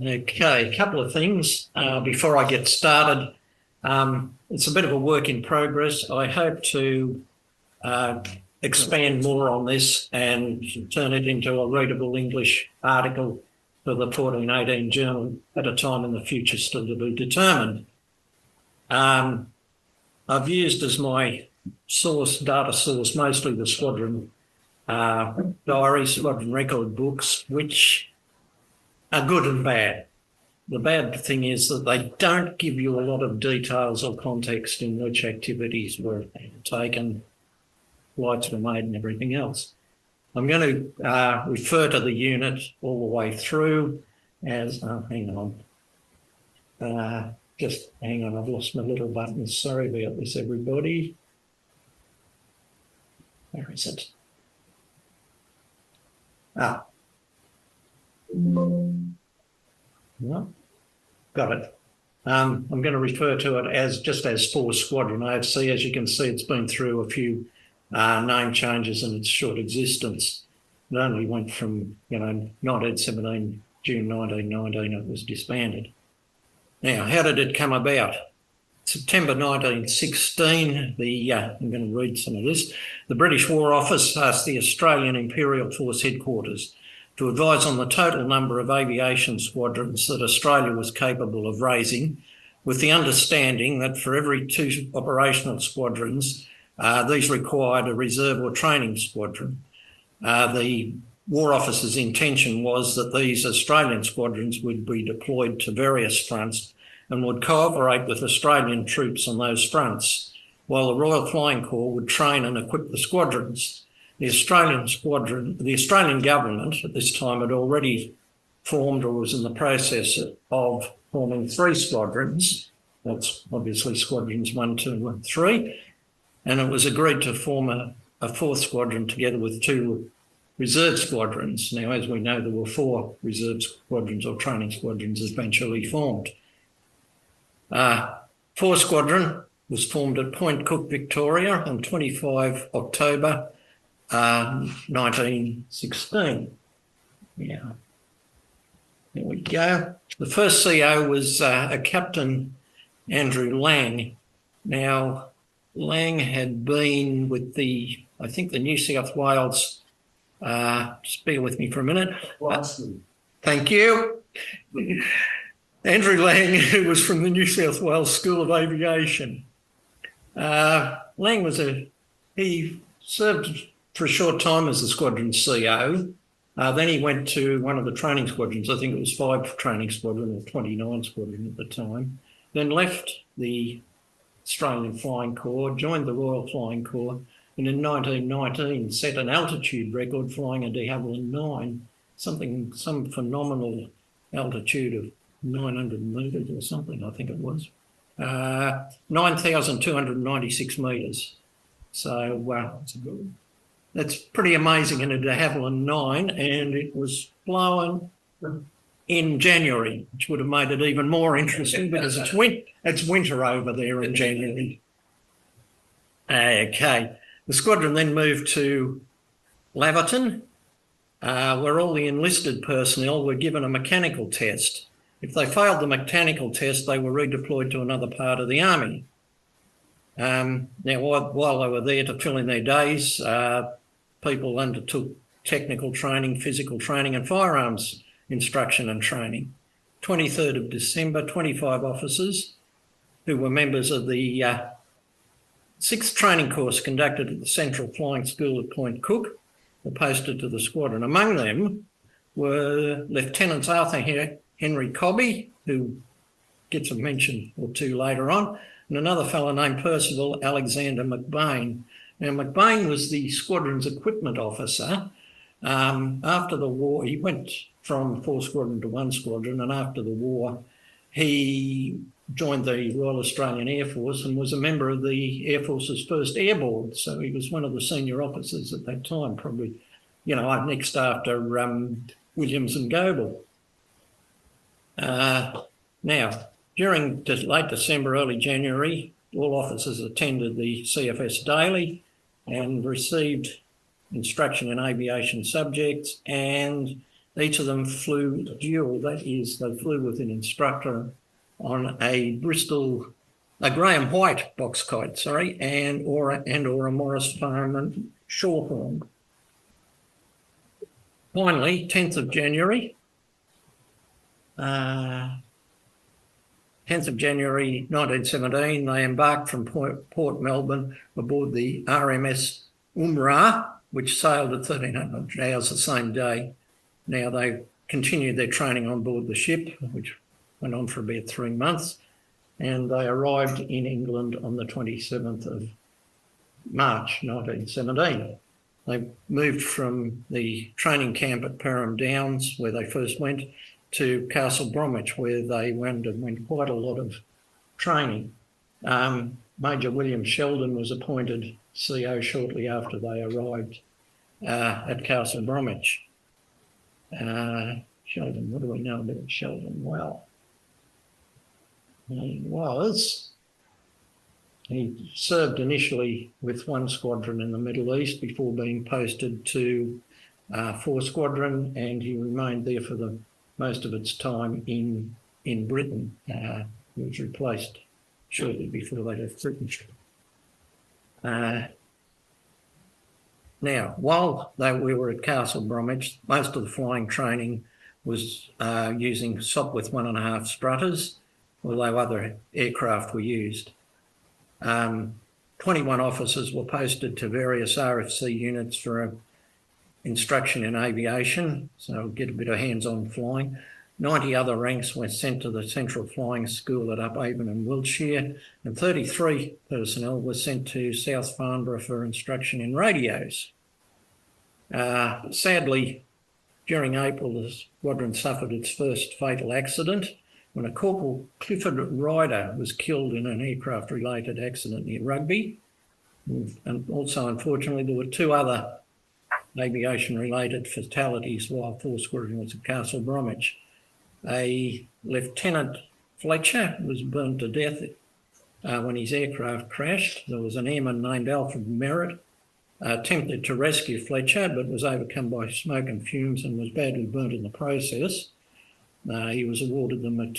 Okay, a couple of things before I get started. It's a bit of a work in progress. I hope to expand more on this and turn it into a readable English article for the 1418 journal at a time in the future still to be determined. I've used as my data source, mostly the Squadron diary, Squadron record books, which are good and bad. The bad thing is that they don't give you a lot of details or context in which activities were taken, flights were made and everything else. I'm going to refer to the unit all the way through as, hang on, just hang on, I've lost my little button. Sorry about this, everybody. Where is it? No, got it. I'm going to refer to it as just as 4 Squadron AFC. As you can see, it's been through a few name changes in its short existence. It only went from, 1917, June 1919, it was disbanded. Now, how did it come about? September 1916, I'm going to read some of this. The British War Office asked the Australian Imperial Force Headquarters to advise on the total number of aviation squadrons that Australia was capable of raising, with the understanding that for every 2 operational squadrons, these required a reserve or training squadron. The War Office's intention was that these Australian squadrons would be deployed to various fronts and would cooperate with Australian troops on those fronts, while the Royal Flying Corps would train and equip the squadrons. The Australian government at this time had already formed or was in the process of forming 3 squadrons. That's obviously squadrons 1, 2 and 3. And it was agreed to form a 4th squadron together with 2 reserve squadrons. Now, as we know, there were 4 reserve squadrons or training squadrons eventually formed. 4 Squadron was formed at Point Cook, Victoria on 25 October 1916. Yeah, there we go. The first CO was a Captain Andrew Lang. Now, Lang had been with the New South Wales, just bear with me for a minute. Thank you. Andrew Lang, who was from the New South Wales School of Aviation. Lang he served for a short time as the squadron CO. Then he went to one of the training squadrons. I think it was 5 training squadron or 29 squadron at the time. Then left the Australian Flying Corps, joined the Royal Flying Corps, and in 1919 set an altitude record flying a de Havilland 9, some phenomenal altitude of 900 metres or something, I think it was. 9,296 metres. So, that's pretty amazing in a de Havilland 9, and it was blowing in January, which would have made it even more interesting because it's winter over there in January. Okay. The squadron then moved to Laverton, where all the enlisted personnel were given a mechanical test. If they failed the mechanical test, they were redeployed to another part of the army. Now, while they were there to fill in their days, people undertook technical training, physical training and firearms instruction and training. 23rd of December, 25 officers who were members of the 6th training course conducted at the Central Flying School at Point Cook were posted to the squadron. Among them were Lieutenants Arthur Henry Cobby, who gets a mention or 2 later on, and another fellow named Percival Alexander McBain. Now, McBain was the squadron's equipment officer. After the war, he went from 4 Squadron to 1 Squadron, and after the war, he joined the Royal Australian Air Force and was a member of the Air Force's 1st Air Board. So he was one of the senior officers at that time, probably, next after Williams and Goebel. Now, during late December, early January, all officers attended the CFS daily and received instruction in aviation subjects, and Each of them flew dual, that is, they flew with an instructor on a Graham White box kite, sorry, and or a Morris Farman Shorehorn. Finally, 10th of January, 1917, they embarked from Port Melbourne aboard the RMS Umrah, which sailed at 1300 hours the same day. Now they continued their training on board the ship, which went on for about 3 months, and they arrived in England on the 27th of March 1917. They moved from the training camp at Perham Downs, where they first went, to Castle Bromwich, where they went quite a lot of training. Major William Sheldon was appointed CO shortly after they arrived at Castle Bromwich. Sheldon, what do we know about Sheldon? Well, he served initially with one squadron in the Middle East before being posted to 4 Squadron, and he remained there for the most of its time in Britain. He was replaced shortly before they left Britain. Now, while we were at Castle Bromwich, most of the flying training was using Sopwith 1.5 Strutters, although other aircraft were used. 21 officers were posted to various RFC units for instruction in aviation, so get a bit of hands-on flying. 90 other ranks were sent to the Central Flying School at Upavon in Wiltshire, and 33 personnel were sent to South Farnborough for instruction in radios. Sadly, during April, the squadron suffered its first fatal accident when a Corporal Clifford Ryder was killed in an aircraft-related accident near Rugby. And also, unfortunately, there were 2 other aviation-related fatalities while 4 Squadron was at Castle Bromwich. A Lieutenant Fletcher was burned to death when his aircraft crashed. There was an airman named Alfred Merritt attempted to rescue Fletcher, but was overcome by smoke and fumes and was badly burnt in the process. He was awarded the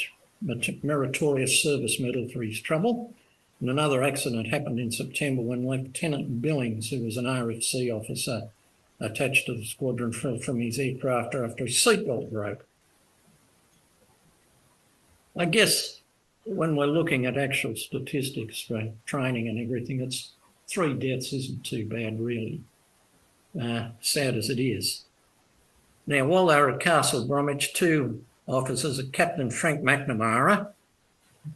Meritorious Service Medal for his trouble. And another accident happened in September when Lieutenant Billings, who was an RFC officer attached to the squadron, fell from his aircraft after his seatbelt broke. I guess when we're looking at actual statistics for training and everything, it's 3 deaths isn't too bad, really, sad as it is. Now, while they were at Castle Bromwich, 2 officers, Captain Frank McNamara,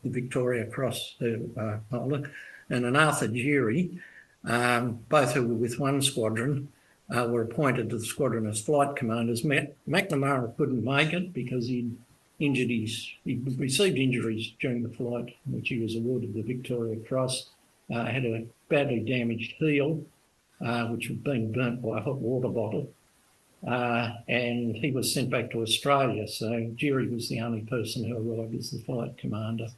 the Victoria Cross holder, and an Arthur Geary, both who were with one squadron, were appointed to the squadron as flight commanders. McNamara couldn't make it because he received injuries during the flight, which he was awarded the Victoria Cross. Had a badly damaged heel, which had been burnt by a hot water bottle, and he was sent back to Australia. So Geary was the only person who arrived as the flight commander.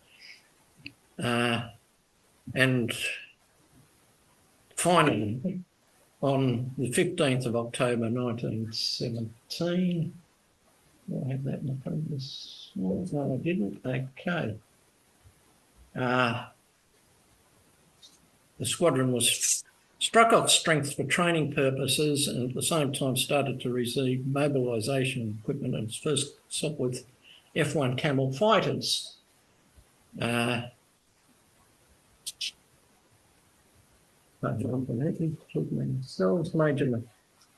And finally, on the 15th of October 1917, do I have that in the front of this? No, I didn't. Okay. The squadron was struck off strength for training purposes and at the same time started to receive mobilisation equipment and its first Sopwith F1 Camel fighters. Major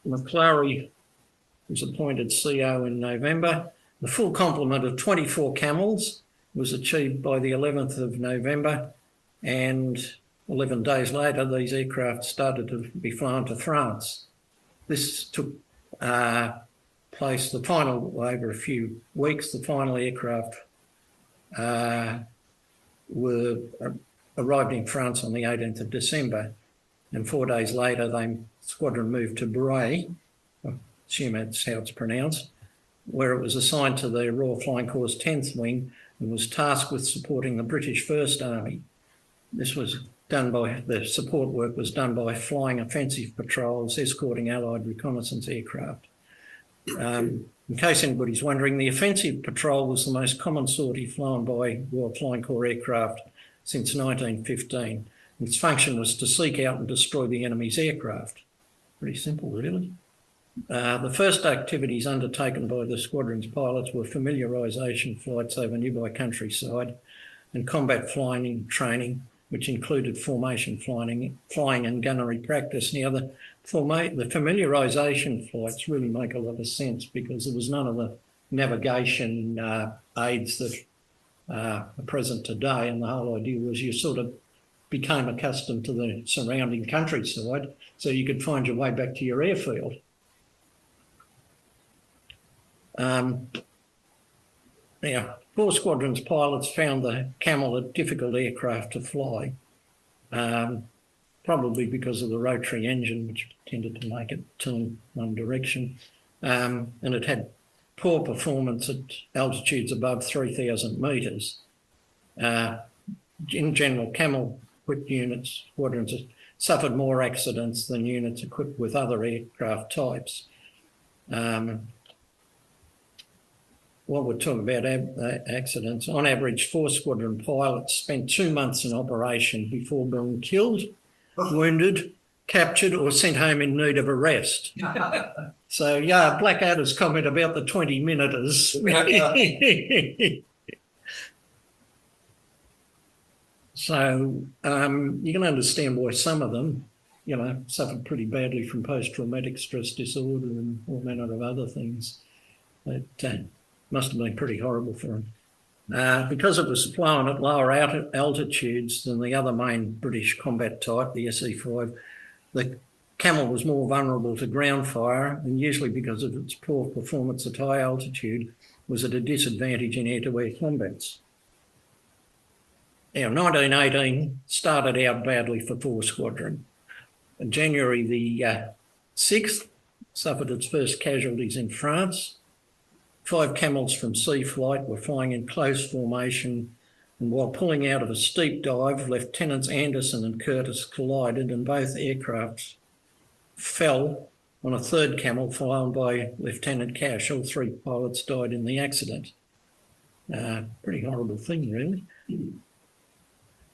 McClary was appointed CO in November. The full complement of 24 Camels was achieved by the 11th of November, and 11 days later, these aircraft started to be flown to France. This took place, over a few weeks, the final aircraft arrived in France on the 18th of December. And 4 days later, the squadron moved to Bray, I assume that's how it's pronounced, where it was assigned to the Royal Flying Corps 10th Wing and was tasked with supporting the British First Army. This was the support work was done by flying offensive patrols, escorting Allied reconnaissance aircraft. The In case anybody's wondering, the offensive patrol was the most common sortie flown by Royal Flying Corps aircraft since 1915. Its function was to seek out and destroy the enemy's aircraft. Pretty simple, really. The first activities undertaken by the squadron's pilots were familiarisation flights over nearby countryside and combat flying training, which included formation flying and gunnery practice. Now, the familiarisation flights really make a lot of sense because there was none of the navigation aids that are present today, and the whole idea was you sort of became accustomed to the surrounding countryside so you could find your way back to your airfield. Now, 4 squadrons pilots found the Camel a difficult aircraft to fly, probably because of the rotary engine, which tended to make it turn one direction, and it had poor performance at altitudes above 3,000 metres. In general, Camel-equipped units, squadrons, suffered more accidents than units equipped with other aircraft types. While we're talking about accidents, on average, 4 squadron pilots spent 2 months in operation before being killed, wounded, captured, or sent home in need of a rest. So, yeah, Blackadder's comment about the 20-minuters. So you can understand why some of them, suffered pretty badly from post-traumatic stress disorder and all manner of other things. It must have been pretty horrible for them. Because it was flown at lower altitudes than the other main British combat type, the SE-5, the Camel was more vulnerable to ground fire, and usually because of its poor performance at high altitude, was at a disadvantage in air-to-air combats. Now, 1918 started out badly for 4 Squadron. On January the 6th, suffered its first casualties in France. 5 Camels from Sea Flight were flying in close formation, and while pulling out of a steep dive, Lieutenants Anderson and Curtis collided, and both aircraft fell on a 3rd Camel flown by Lieutenant Cash. All 3 pilots died in the accident. Pretty horrible thing, really.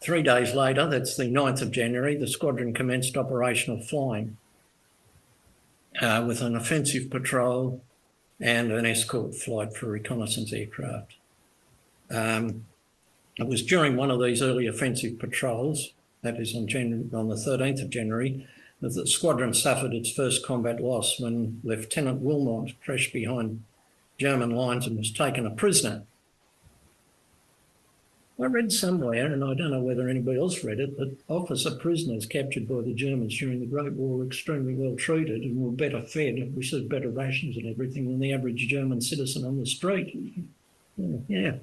3 days later, that's the 9th of January, the squadron commenced operational flying with an offensive patrol and an escort flight for reconnaissance aircraft. It was during one of these early offensive patrols, that is on the 13th of January, that the squadron suffered its first combat loss when Lieutenant Wilmot crashed behind German lines and was taken a prisoner. I read somewhere, and I don't know whether anybody else read it, that officer prisoners captured by the Germans during the Great War were extremely well treated and were better fed and received better rations and everything than the average German citizen on the street. Yeah.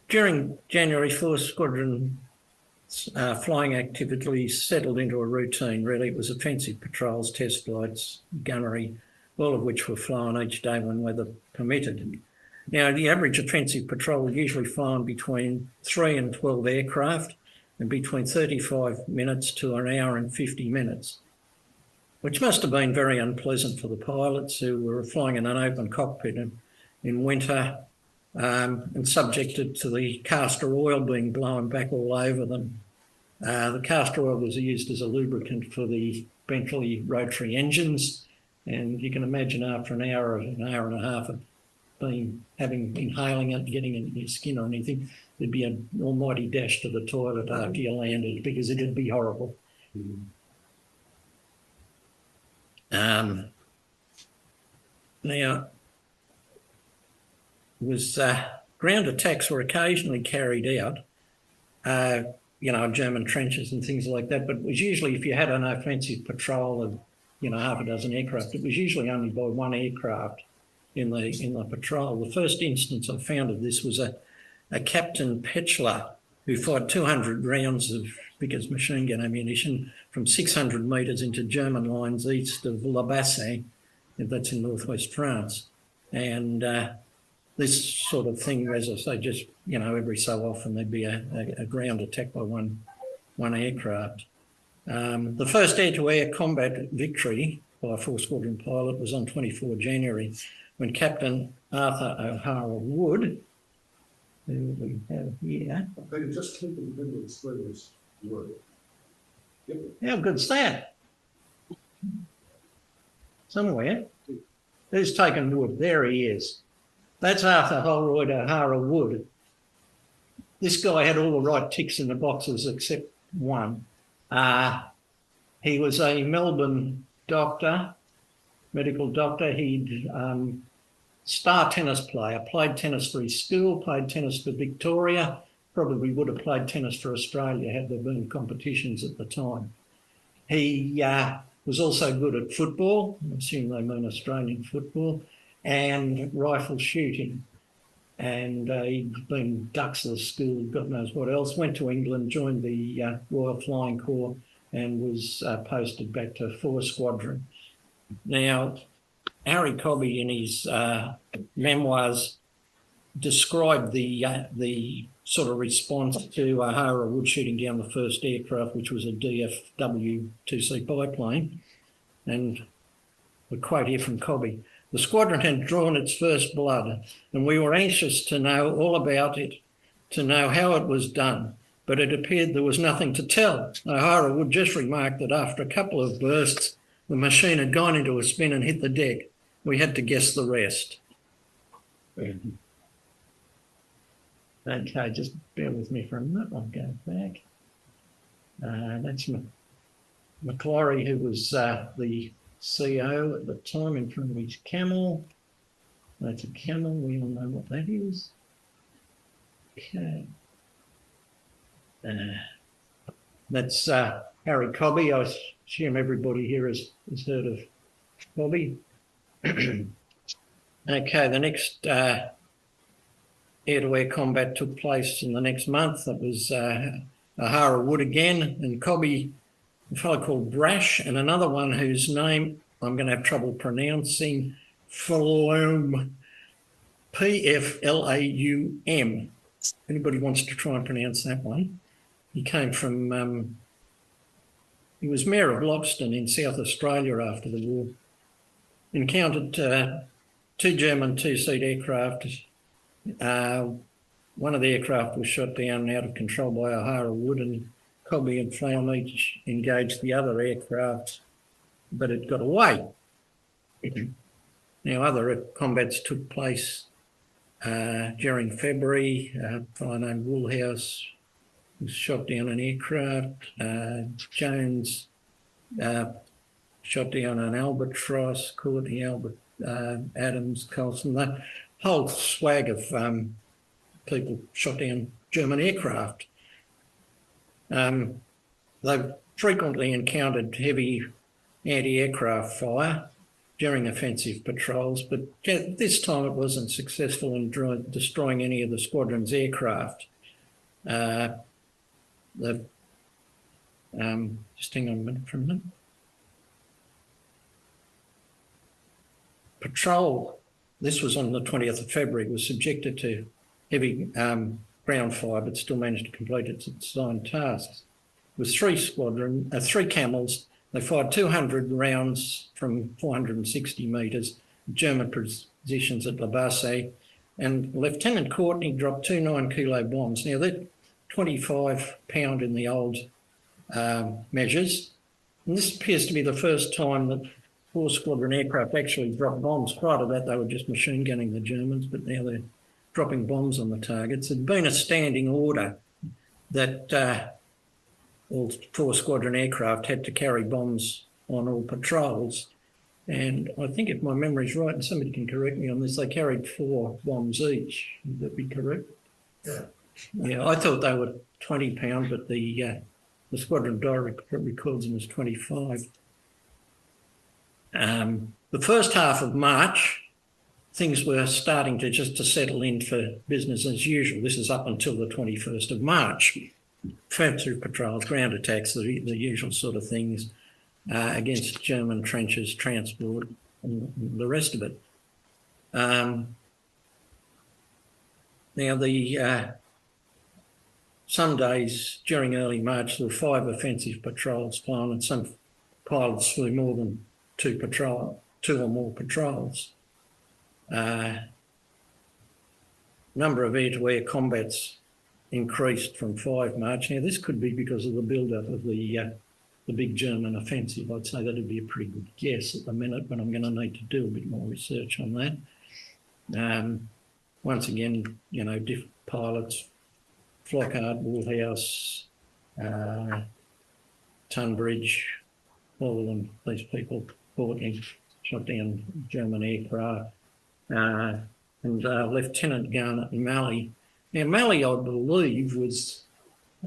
During January, 4 Squadron flying activities settled into a routine, really. It was offensive patrols, test flights, gunnery, all of which were flown each day when weather permitted. Now, the average offensive patrol usually flown between 3 and 12 aircraft and between 35 minutes to an hour and 50 minutes, which must have been very unpleasant for the pilots who were flying in an open cockpit in winter and subjected to the castor oil being blown back all over them. The castor oil was used as a lubricant for the Bentley rotary engines, and you can imagine after an hour and a half of inhaling it, getting it in your skin or anything, there'd be an almighty dash to the toilet after you landed because it'd be horrible. Now, ground attacks were occasionally carried out, German trenches and things like that, but it was usually, if you had an offensive patrol of, half a dozen aircraft, it was usually only by one aircraft in the patrol. The first instance I found of this was a Captain Petchler who fired 200 rounds of biggest machine gun ammunition from 600 metres into German lines east of La Bassée, that's in northwest France. And this sort of thing, as I say, just, every so often there'd be a ground attack by one aircraft. The first air-to-air combat victory by a 4-squadron pilot was on 24 January when Captain Arthur O'Hara Wood, who we have here. They can just keep in the middle of the squadron's word. Yep. How good's that? Somewhere. Who's taken Wood? There he is. That's Arthur Holroyd O'Hara Wood. This guy had all the right ticks in the boxes except one. He was a Melbourne doctor, medical doctor. He'd star tennis player, played tennis for his school, played tennis for Victoria, probably would have played tennis for Australia had there been competitions at the time. He was also good at football, I assume they mean Australian football, and rifle shooting. And he'd been ducks of the school, God knows what else, went to England, joined the Royal Flying Corps and was posted back to 4 Squadron. Now, Harry Cobby in his memoirs described the sort of response to O'Hara Wood shooting down the first aircraft, which was a DFW-2C biplane. And we quote here from Cobby: "The squadron had drawn its first blood, and we were anxious to know all about it, to know how it was done, but it appeared there was nothing to tell. O'Hara Wood just remarked that after a couple of bursts, the machine had gone into a spin and hit the deck. We had to guess the rest." Okay, just bear with me for a minute. I'll go back. That's McClory, who was the CEO at the time, in front of his camel. That's a camel. We all know what that is. Okay. That's Harry Cobby. I assume everybody here has heard of Cobby. Okay, the next air-to-air combat took place in the next month. That was O'Hara Wood again, and Cobby, a fellow called Brash, and another one whose name I'm going to have trouble pronouncing, Pflaum, P-F-L-A-U-M. Anybody wants to try and pronounce that one? He came from, he was Mayor of Loxton in South Australia after the war. Encountered 2 German 2-seat aircraft. One of the aircraft was shot down out of control by O'Hara Wood, and Cobby and Pflaum each engaged the other aircraft, but it got away. Now, other combats took place during February. A fellow named Woolhouse was shot down an aircraft. Jones shot down an Albatross. Courtney, Adams, Helson, the whole swag of people shot down German aircraft. They've frequently encountered heavy anti-aircraft fire during offensive patrols, but this time it wasn't successful in destroying any of the squadron's aircraft. Just hang on a minute for a minute. Patrol, this was on the 20th of February, was subjected to heavy ground fire, but still managed to complete its assigned tasks. With 3 camels, they fired 200 rounds from 460 metres, German positions at La Basse, and Lieutenant Courtney dropped 2 9-kilo bombs. Now, they're 25-pound in the old measures, and this appears to be the first time that 4 Squadron aircraft actually dropped bombs. Prior to that, they were just machine gunning the Germans, but now they're dropping bombs on the targets. It had been a standing order that all 4 Squadron aircraft had to carry bombs on all patrols. And I think if my memory's right, and somebody can correct me on this, they carried 4 bombs each. Would that be correct? Yeah, I thought they were 20-pound, but the Squadron diary records them as 25. The first half of March, things were starting to settle in for business as usual. This is up until the 21st of March. Offensive patrols, ground attacks, the usual sort of things against German trenches, transport, and the rest of it. Now, some days during early March, there were 5 offensive patrols flown, and some pilots flew more than two or more patrols. Number of air-to-air combats increased from 5 March. Now, this could be because of the build-up of the big German offensive. I'd say that'd be a pretty good guess at the minute, but I'm going to need to do a bit more research on that. Once again, you know, pilots, Flockhart, Woolhouse, Tunbridge, all of them, these people fought in, shot down German aircraft. And Lieutenant Garnet Malley. Now, Malley, I believe, was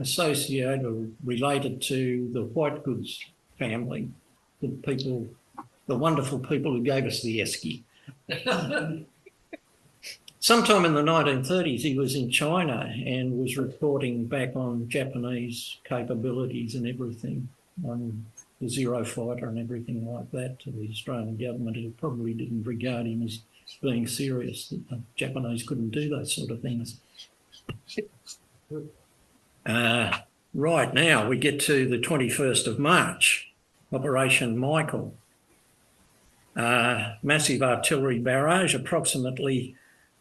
associated or related to the Whitegoods family, the wonderful people who gave us the esky. Sometime in the 1930s, he was in China and was reporting back on Japanese capabilities and everything, on the Zero Fighter and everything like that to the Australian government. It probably didn't regard him as being serious, that the Japanese couldn't do those sort of things. Right now, we get to the 21st of March, Operation Michael. Massive artillery barrage, approximately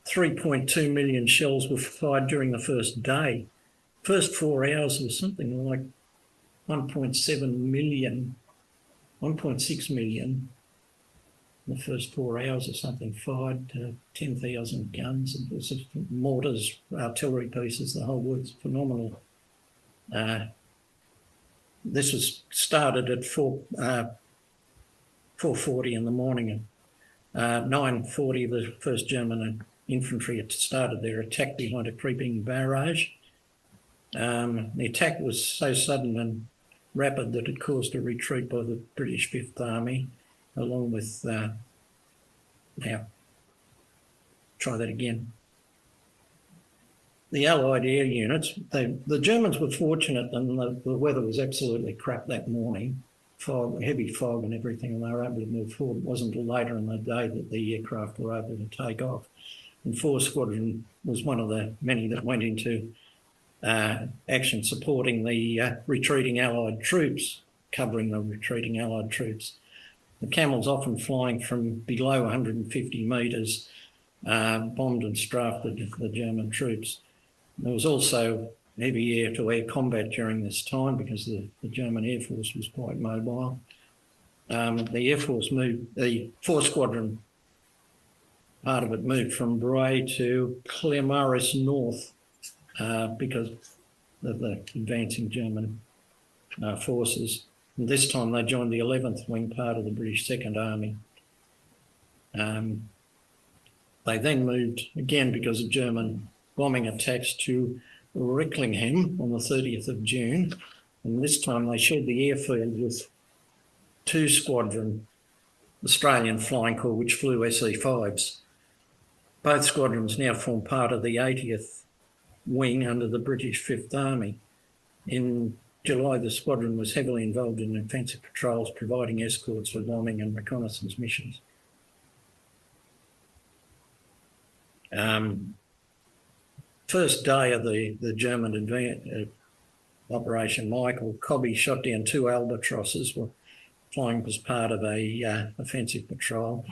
3.2 million shells were fired during the first day. First 4 hours was something like 1.6 million. The first 4 hours or something fired 10,000 guns, and mortars, artillery pieces, the whole works. Phenomenal. This was started at 4:40 in the morning. 9:40, the first German infantry had started their attack behind a creeping barrage. The attack was so sudden and rapid that it caused a retreat by the British Fifth Army, along with, now, try that again. The Allied air units, the Germans were fortunate, and the weather was absolutely crap that morning, heavy fog and everything, and they were able to move forward. It wasn't until later in the day that the aircraft were able to take off. And 4 Squadron was one of the many that went into action supporting the retreating Allied troops, covering the retreating Allied troops. The Camels, often flying from below 150 metres, bombed and strafed the German troops. There was also heavy air-to-air combat during this time because the German Air Force was quite mobile. The Air Force moved, the 4 Squadron, part of it moved from Bray to Claremorris North because of the advancing German forces. And this time they joined the 11th Wing, part of the British Second Army. They then moved, again because of German bombing attacks, to Recklingham on the 30th of June. And this time they shared the airfield with 2 Squadron Australian Flying Corps, which flew SE-5s. Both squadrons now form part of the 80th Wing under the British Fifth Army. In July, the squadron was heavily involved in offensive patrols, providing escorts for bombing and reconnaissance missions. First day of the German Operation Michael, Cobby shot down 2 albatrosses, flying as part of a offensive patrol.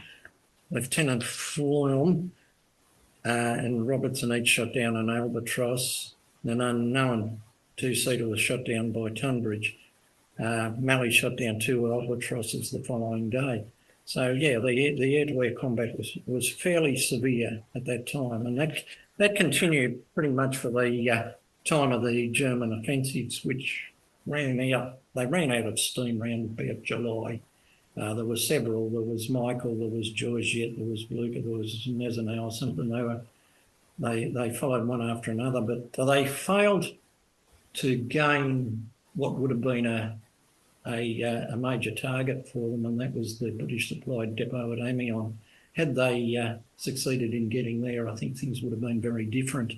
Lieutenant Florm and Robertson each shot down an albatross. An unknown 2-seater was shot down by Tunbridge. Malley shot down 2 albatrosses the following day. So yeah, the air-to-air combat was fairly severe at that time, and that continued pretty much for the time of the German offensives, which ran out of steam around about July. There were several. There was Michael, there was Georgette, there was Blucher, there was Gneisenau, something. They followed one after another, but they failed to gain what would have been a major target for them, and that was the British supplied depot at Amiens. Had they succeeded in getting there, I think things would have been very different.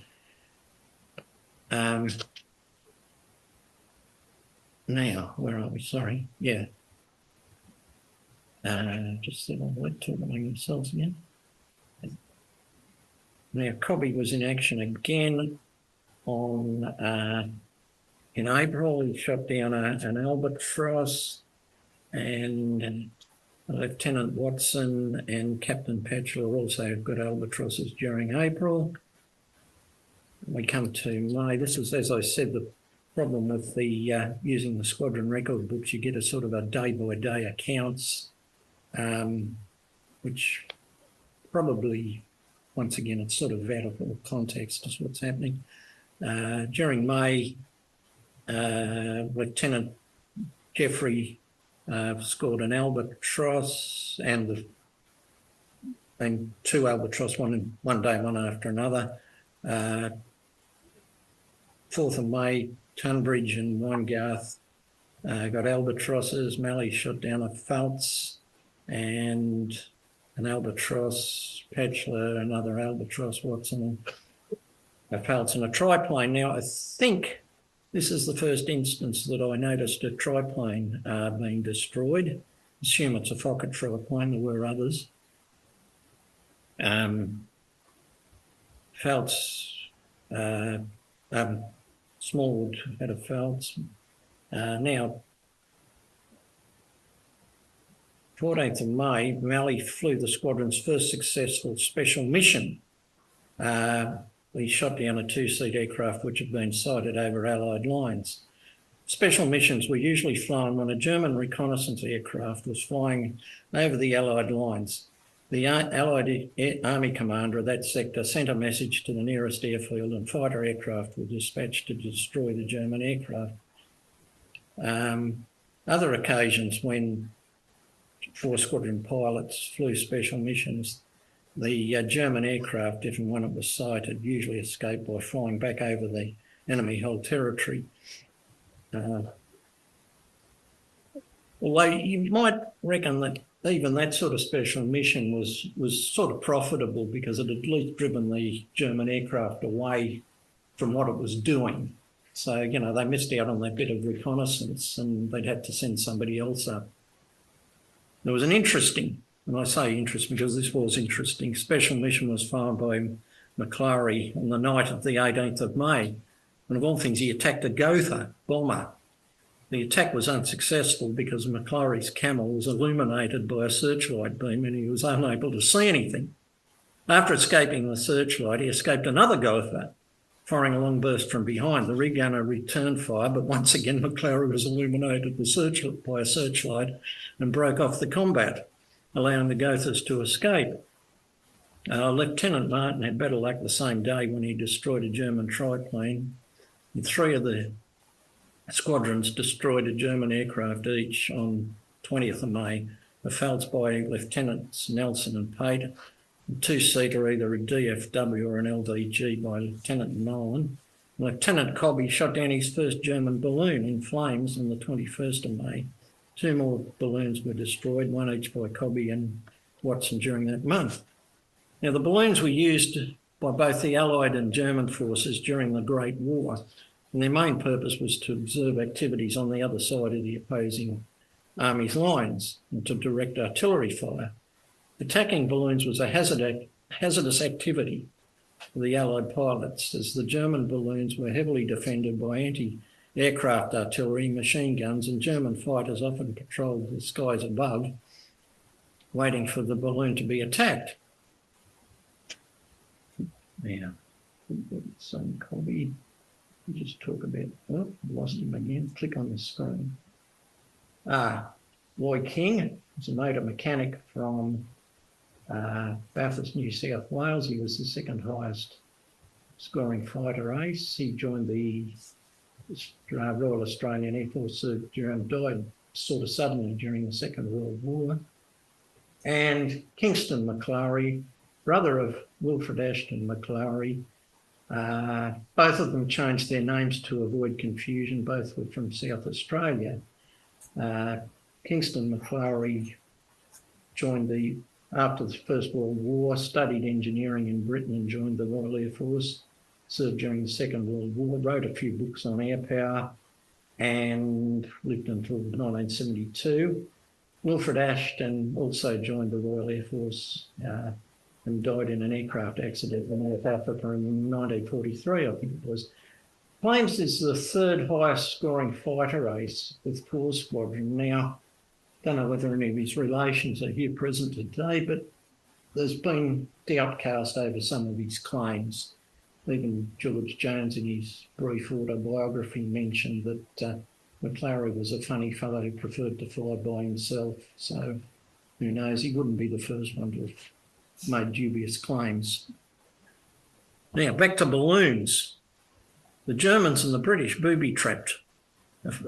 Now, where are we? Sorry. Yeah. Just sit on that, talk among themselves again. Now, Cobby was in action again in April. He shot down an albatross, and Lieutenant Watson and Captain Patchler also got albatrosses during April. We come to May. This is, as I said, the problem with the using the squadron record books. You get a sort of a day-by-day accounts, which probably, once again, it's sort of out of all context as what's happening. During May, Lieutenant Jeffrey scored an albatross and two albatross, one day, one after another. 4th of May, Tunbridge and Winegarth got albatrosses. Malley shot down a Phelps and an albatross. Patchler, another albatross. Watson, a Phelps and a triplane. Now, I think this is the first instance that I noticed a triplane being destroyed. Assume it's a Fokker triplane. There were others. Phelps, Smallwood had a Phelps. Now, 14th of May, Malley flew the squadron's first successful special mission. He shot down a two-seat aircraft which had been sighted over Allied lines. Special missions were usually flown when a German reconnaissance aircraft was flying over the Allied lines. The Allied Army commander of that sector sent a message to the nearest airfield and fighter aircraft were dispatched to destroy the German aircraft. Other occasions when 4 squadron pilots flew special missions, the German aircraft, if and when it was sighted, usually escaped by flying back over the enemy-held territory. Although you might reckon that even that sort of special mission was sort of profitable because it had at least driven the German aircraft away from what it was doing. So, you know, they missed out on that bit of reconnaissance and they'd had to send somebody else up. There was an interesting, and I say interesting because this was interesting, special mission was flown by McClary on the night of the 18th of May. And of all things, he attacked a Gotha bomber. The attack was unsuccessful because McClary's camel was illuminated by a searchlight beam and he was unable to see anything. After escaping the searchlight, he escaped another Gotha, firing a long burst from behind. The rig gunner returned fire, but once again McClary was illuminated by a searchlight and broke off the combat, allowing the Gothas to escape. Lieutenant Martin had better luck the same day when he destroyed a German triplane. And 3 of the squadrons destroyed a German aircraft each on 20th of May. The Phelps by Lieutenants Nelson and Pate, a 2-seater, either a DFW or an LDG by Lieutenant Nolan. Lieutenant Cobby shot down his first German balloon in flames on the 21st of May. 2 more balloons were destroyed, one each by Cobby and Watson during that month. Now, the balloons were used by both the Allied and German forces during the Great War, and their main purpose was to observe activities on the other side of the opposing army's lines and to direct artillery fire. Attacking balloons was a hazardous activity for the Allied pilots, as the German balloons were heavily defended by anti-aircraft artillery, machine guns, and German fighters often patrolled the skies above, waiting for the balloon to be attacked. Now, some Cobby. Just talk about, oh, lost him again. Click on the screen. Roy King was a motor mechanic from Bathurst, New South Wales. He was the 2nd highest scoring fighter ace. He joined the Royal Australian Air Force, died sort of suddenly during the Second World War. And Kingston McClary, brother of Wilfred Ashton McClary. Both of them changed their names to avoid confusion. Both were from South Australia. Kingston McClary joined after the First World War, studied engineering in Britain and joined the Royal Air Force, served during the Second World War, wrote a few books on air power and lived until 1972. Wilfred Ashton also joined the Royal Air Force and died in an aircraft accident in North Africa in 1943, I think it was. Claims is the 3rd highest scoring fighter ace with 4 squadron. Now, don't know whether any of his relations are here present today, but there's been doubt cast over some of his claims. Even George Jones in his brief autobiography mentioned that McClary was a funny fellow who preferred to fly by himself. So who knows, he wouldn't be the first one to have made dubious claims. Now, back to balloons. The Germans and the British booby-trapped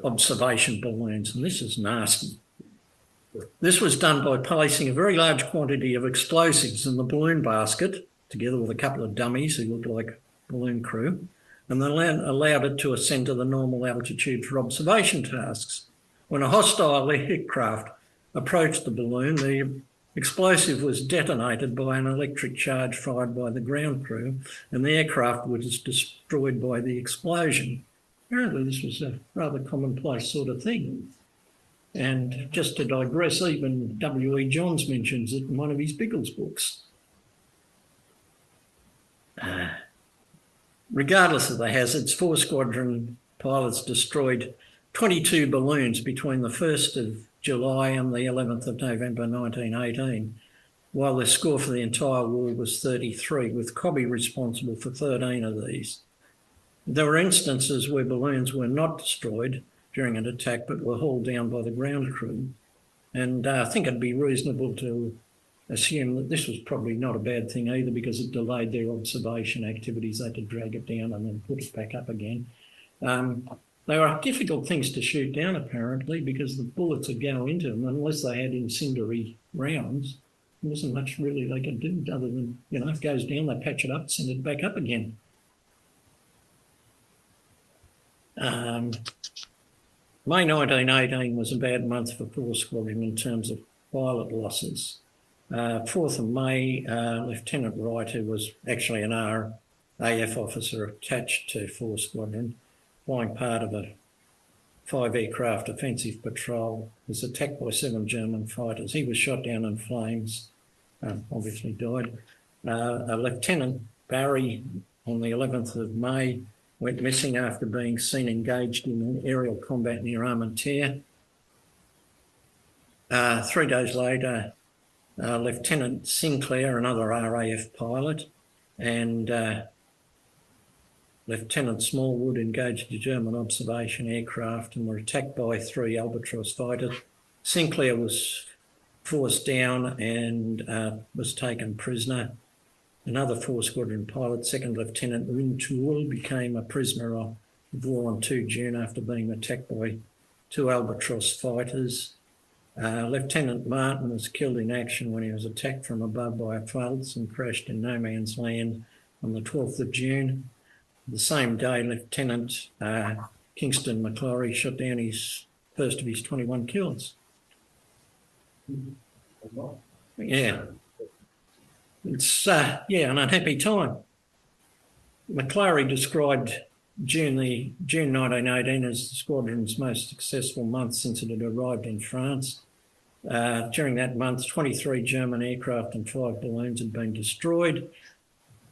observation balloons, and this is nasty. This was done by placing a very large quantity of explosives in the balloon basket, together with a couple of dummies who looked like balloon crew, and then allowed it to ascend to the normal altitude for observation tasks. When a hostile aircraft approached the balloon, the explosive was detonated by an electric charge fired by the ground crew, and the aircraft was destroyed by the explosion. Apparently this was a rather commonplace sort of thing. And just to digress, even W.E. Johns mentions it in one of his Biggles books. Regardless of the hazards, 4 squadron pilots destroyed 22 balloons between the 1st of July and the 11th of November 1918, while the score for the entire war was 33, with Cobby responsible for 13 of these. There were instances where balloons were not destroyed during an attack but were hauled down by the ground crew, and I think it'd be reasonable to assume that this was probably not a bad thing either, because it delayed their observation activities. They had to drag it down and then put it back up again. They were difficult things to shoot down, apparently, because the bullets would go into them. Unless they had incendiary rounds, there wasn't much really they could do other than, you know, if it goes down, they patch it up, send it back up again. May 1918 was a bad month for 4 Squadron in terms of pilot losses. 4th of May, Lieutenant Wright, who was actually an RAF officer attached to 4 Squadron, flying part of a 5-aircraft offensive patrol, was attacked by 7 German fighters. He was shot down in flames, obviously died. Lieutenant Barry, on the 11th of May, went missing after being seen engaged in aerial combat near Armentières. 3 days later, Lieutenant Sinclair, another RAF pilot, and Lieutenant Smallwood engaged a German observation aircraft and were attacked by 3 Albatross fighters. Sinclair was forced down and was taken prisoner. Another 4 Squadron pilot, 2nd Lieutenant Rintoul, became a prisoner of war on 2 June after being attacked by 2 Albatross fighters. Lieutenant Martin was killed in action when he was attacked from above by a Pfalz and crashed in no man's land on the 12th of June. The same day, Lieutenant Kingston McClary shot down his first of his 21 kills. Yeah. It's, an unhappy time. McClary described June 1918 as the squadron's most successful month since it had arrived in France. During that month, 23 German aircraft and 5 balloons had been destroyed.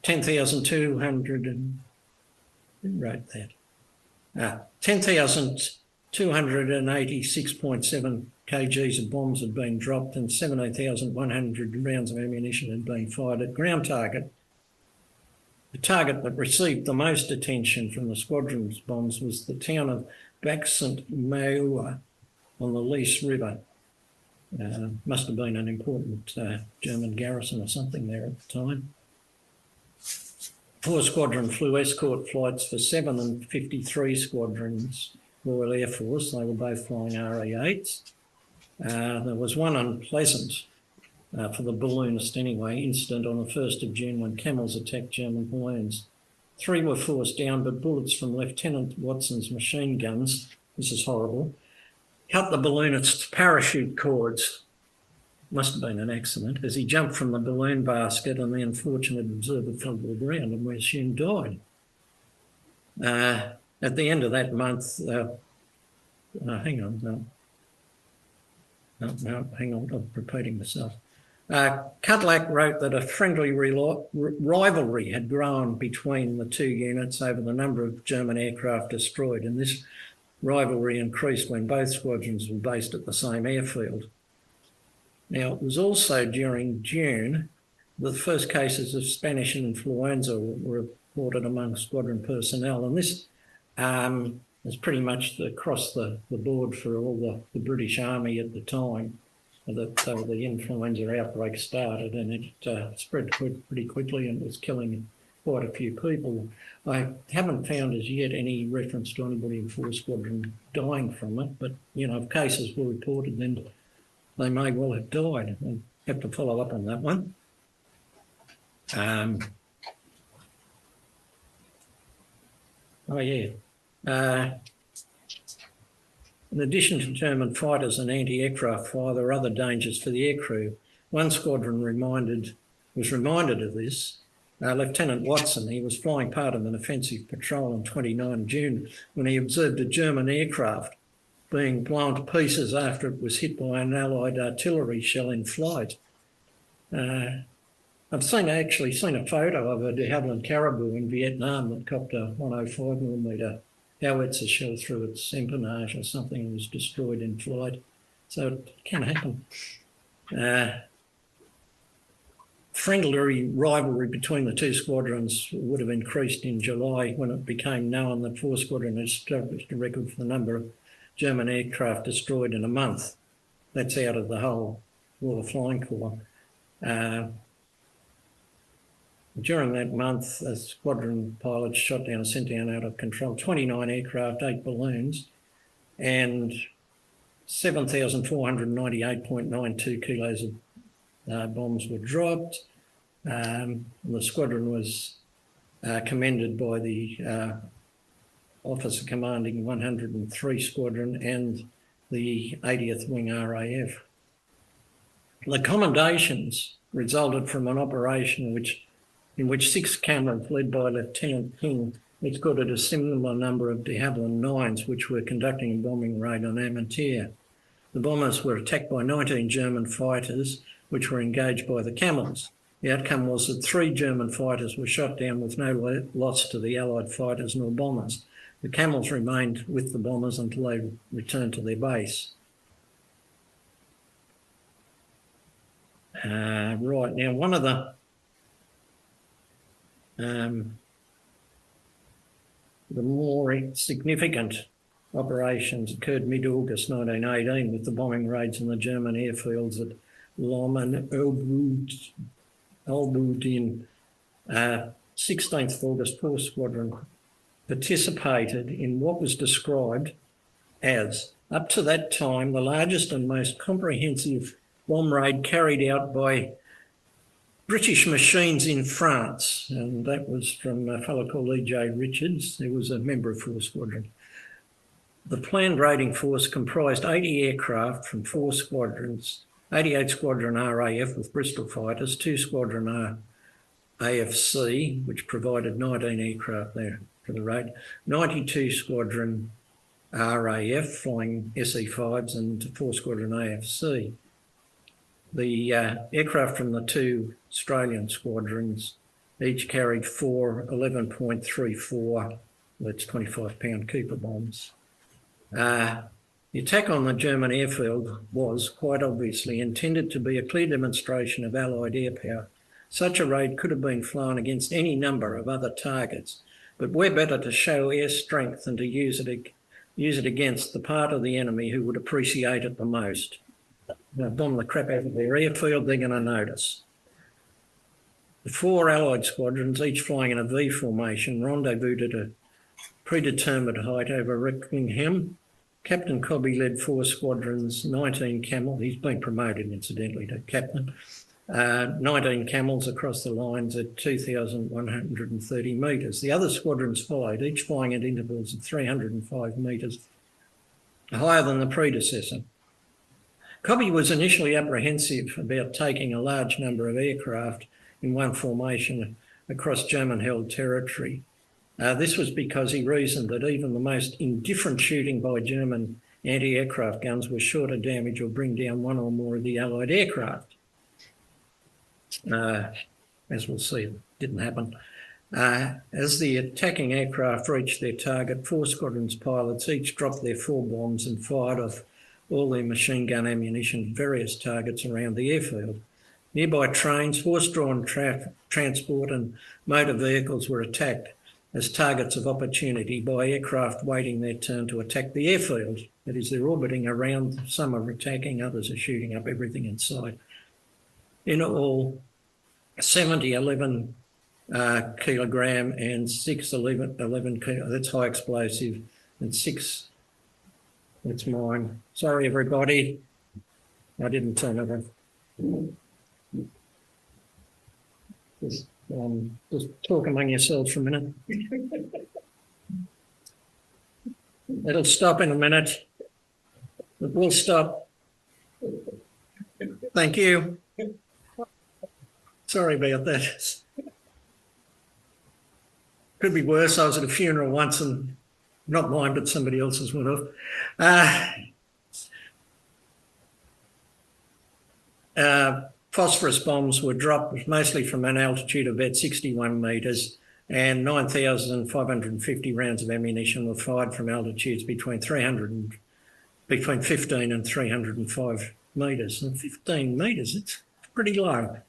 10,286.7 kgs of bombs had been dropped and 17,100 rounds of ammunition had been fired at ground target. The target that received the most attention from the squadron's bombs was the town of Bac-Saint-Maur on the Lys River. Must have been an important German garrison or something there at the time. 4 Squadron flew escort flights for 7 and 53 Squadrons Royal Air Force. They were both flying RE-8s. There was one unpleasant, for the balloonist anyway, incident on the 1st of June when camels attacked German balloons. 3 were forced down, but bullets from Lieutenant Watson's machine guns, this is horrible, cut the balloonist's parachute cords. Must have been an accident, as he jumped from the balloon basket and the unfortunate observer fell to the ground and we assume died. At the end of that month, hang on, I'm repeating myself. Cutlack wrote that a friendly rivalry had grown between the 2 units over the number of German aircraft destroyed, and this rivalry increased when both squadrons were based at the same airfield. Now, it was also during June the first cases of Spanish influenza were reported among squadron personnel, and this is pretty much across the board for all the British Army at the time that the influenza outbreak started, and it spread pretty quickly and was killing quite a few people. I haven't found as yet any reference to anybody in 4 Squadron dying from it, but, you know, if cases were reported, then they may well have died. We'll have to follow up on that one. In addition to German fighters and anti-aircraft fire, there were other dangers for the aircrew. One squadron was reminded of this. Lieutenant Watson, he was flying part of an offensive patrol on 29 June when he observed a German aircraft being blown to pieces after it was hit by an Allied artillery shell in flight. I've actually seen a photo of a de Havilland Caribou in Vietnam that copped a 105mm howitzer shell through its empennage or something and was destroyed in flight. So it can happen. Friendly rivalry between the 2 squadrons would have increased in July when it became known that 4 Squadron had established a record for the number of German aircraft destroyed in a month. That's out of the whole Royal Flying Corps. During that month, a squadron pilots shot down and sent down out of control 29 aircraft, 8 balloons, and 7,498.92 kilos of bombs were dropped. The squadron was commended by the officer commanding 103 Squadron and the 80th Wing RAF. The commendations resulted from an operation in which 6 Camels, led by Lieutenant King, escorted a similar number of de Havilland 9s, which were conducting a bombing raid on Amantea. The bombers were attacked by 19 German fighters, which were engaged by the Camels. The outcome was that 3 German fighters were shot down with no loss to the Allied fighters nor bombers. The Camels remained with the bombers until they returned to their base. Right, now one of the more significant operations occurred mid-August 1918 with the bombing raids in the German airfields at Lom and Olbudin. 16th of August, 4 Squadron participated in what was described as, up to that time, the largest and most comprehensive bomb raid carried out by British machines in France. And that was from a fellow called E.J. Richards, who was a member of 4 Squadron. The planned raiding force comprised 80 aircraft from 4 squadrons, 88 Squadron RAF with Bristol fighters, 2 Squadron AFC, which provided 19 aircraft there for the raid, 92 Squadron RAF flying SE-5s and 4 Squadron AFC. The aircraft from the 2 Australian squadrons each carried 4 11.34, that's 25-pound Cooper bombs. The attack on the German airfield was, quite obviously, intended to be a clear demonstration of Allied air power. Such a raid could have been flown against any number of other targets, but where better to show air strength than to use it against the part of the enemy who would appreciate it the most. Now, bomb the crap out of their airfield, they're going to notice. The 4 Allied squadrons, each flying in a V formation, rendezvoused at a predetermined height over Recklingham. Captain Cobby led 4 squadrons, 19 Camel. He's been promoted, incidentally, to captain. 19 Camels across the lines at 2,130 metres. The other squadrons followed, each flying at intervals of 305 metres, higher than the predecessor. Cobby was initially apprehensive about taking a large number of aircraft in one formation across German-held territory. This was because he reasoned that even the most indifferent shooting by German anti-aircraft guns was sure to damage or bring down one or more of the Allied aircraft. As we'll see, it didn't happen. As the attacking aircraft reached their target, 4 squadrons pilots each dropped their 4 bombs and fired off all their machine gun ammunition at various targets around the airfield. Nearby trains, horse-drawn transport and motor vehicles were attacked as targets of opportunity by aircraft waiting their turn to attack the airfield. That is, they're orbiting around, some are attacking, others are shooting up everything in sight. In all, 70 11 kilogram and 6 11 kilo, that's high explosive, and 6, that's mine. Sorry everybody, I didn't turn it off. Just talk among yourselves for a minute. It'll stop in a minute. It will stop. Thank you. Sorry about that. Could be worse. I was at a funeral once and not mine, but somebody else's went off. Phosphorus bombs were dropped mostly from an altitude of about 61 metres, and 9,550 rounds of ammunition were fired from altitudes between 15 and 305 metres. And 15 metres, it's pretty low.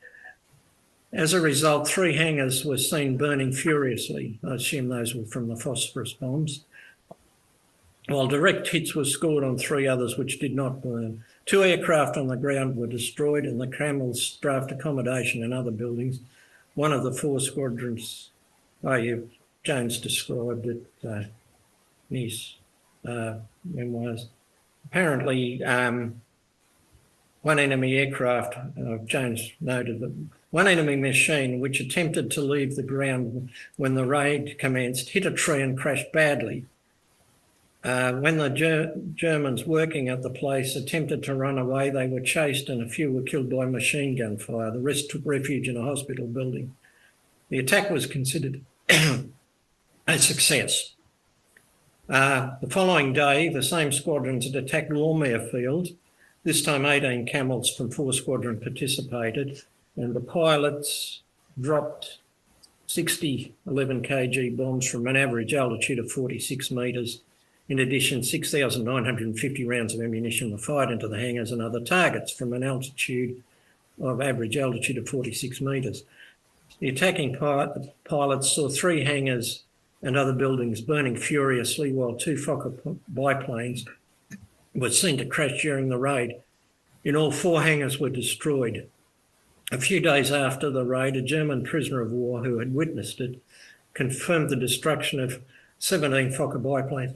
As a result, 3 hangars were seen burning furiously. I assume those were from the phosphorus bombs. While direct hits were scored on 3 others which did not burn. 2 aircraft on the ground were destroyed and the Camels draft accommodation and other buildings. One of the 4 squadrons, Jones described it in his memoirs. Apparently, one enemy aircraft, Jones noted that one enemy machine which attempted to leave the ground when the raid commenced hit a tree and crashed badly. When the Germans working at the place attempted to run away, they were chased and a few were killed by machine gun fire. The rest took refuge in a hospital building. The attack was considered a success. The following day, the same squadrons had attacked Lawmere Field. This time 18 Camels from 4 squadrons participated, and the pilots dropped 60 11 kg bombs from an average altitude of 46 metres. In addition, 6,950 rounds of ammunition were fired into the hangars and other targets from an average altitude of 46 metres. The attacking pilots saw 3 hangars and other buildings burning furiously, while 2 Fokker biplanes were seen to crash during the raid. In all, 4 hangars were destroyed. A few days after the raid, a German prisoner of war who had witnessed it confirmed the destruction of 17 Fokker biplanes.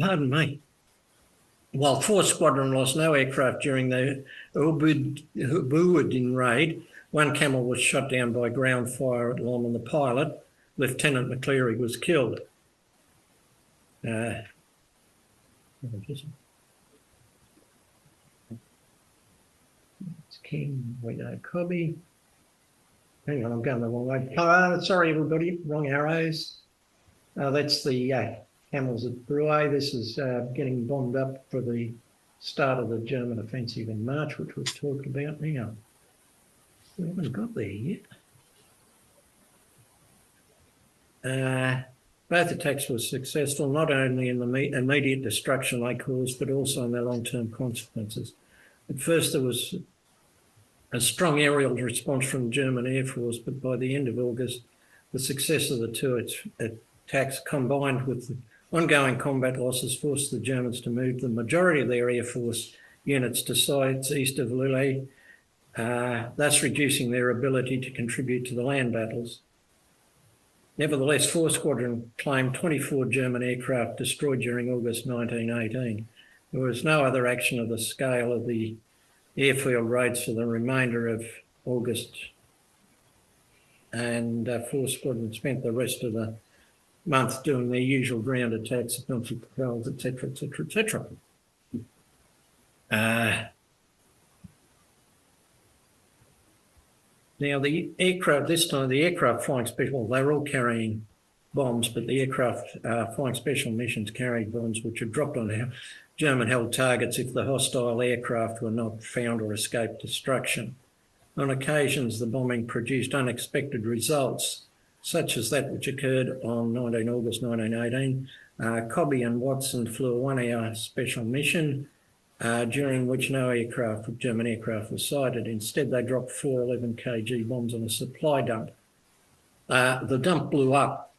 Pardon me. While 4 Squadron lost no aircraft during the Ubuadin raid, 1 Camel was shot down by ground fire at Lom, and the pilot, Lieutenant McCleary, was killed. It's King, Harry Cobby. Hang on, I'm going the wrong way. Sorry, everybody, wrong arrows. That's the Camels at Bruay. This is getting bombed up for the start of the German offensive in March, which was talked about now. We haven't got there yet. Both attacks were successful, not only in the immediate destruction they caused, but also in their long-term consequences. At first, there was a strong aerial response from the German Air Force, but by the end of August, the success of the 2 attacks combined with the ongoing combat losses forced the Germans to move the majority of their Air Force units to sites east of Lille, thus reducing their ability to contribute to the land battles. Nevertheless, 4 Squadron claimed 24 German aircraft destroyed during August 1918. There was no other action of the scale of the airfield raids for the remainder of August, and 4 Squadron spent the rest of the month doing their usual ground attacks, military patrols, etc., etc., etc. Now, the aircraft, this time, the aircraft flying special, they were all carrying bombs, but the aircraft flying special missions carried bombs which were dropped on German-held targets if the hostile aircraft were not found or escaped destruction. On occasions, the bombing produced unexpected results, such as that which occurred on 19 August 1918. Cobby and Watson flew a 1-hour special mission during which no German aircraft was sighted. Instead, they dropped 4 11 kg bombs on a supply dump. The dump blew up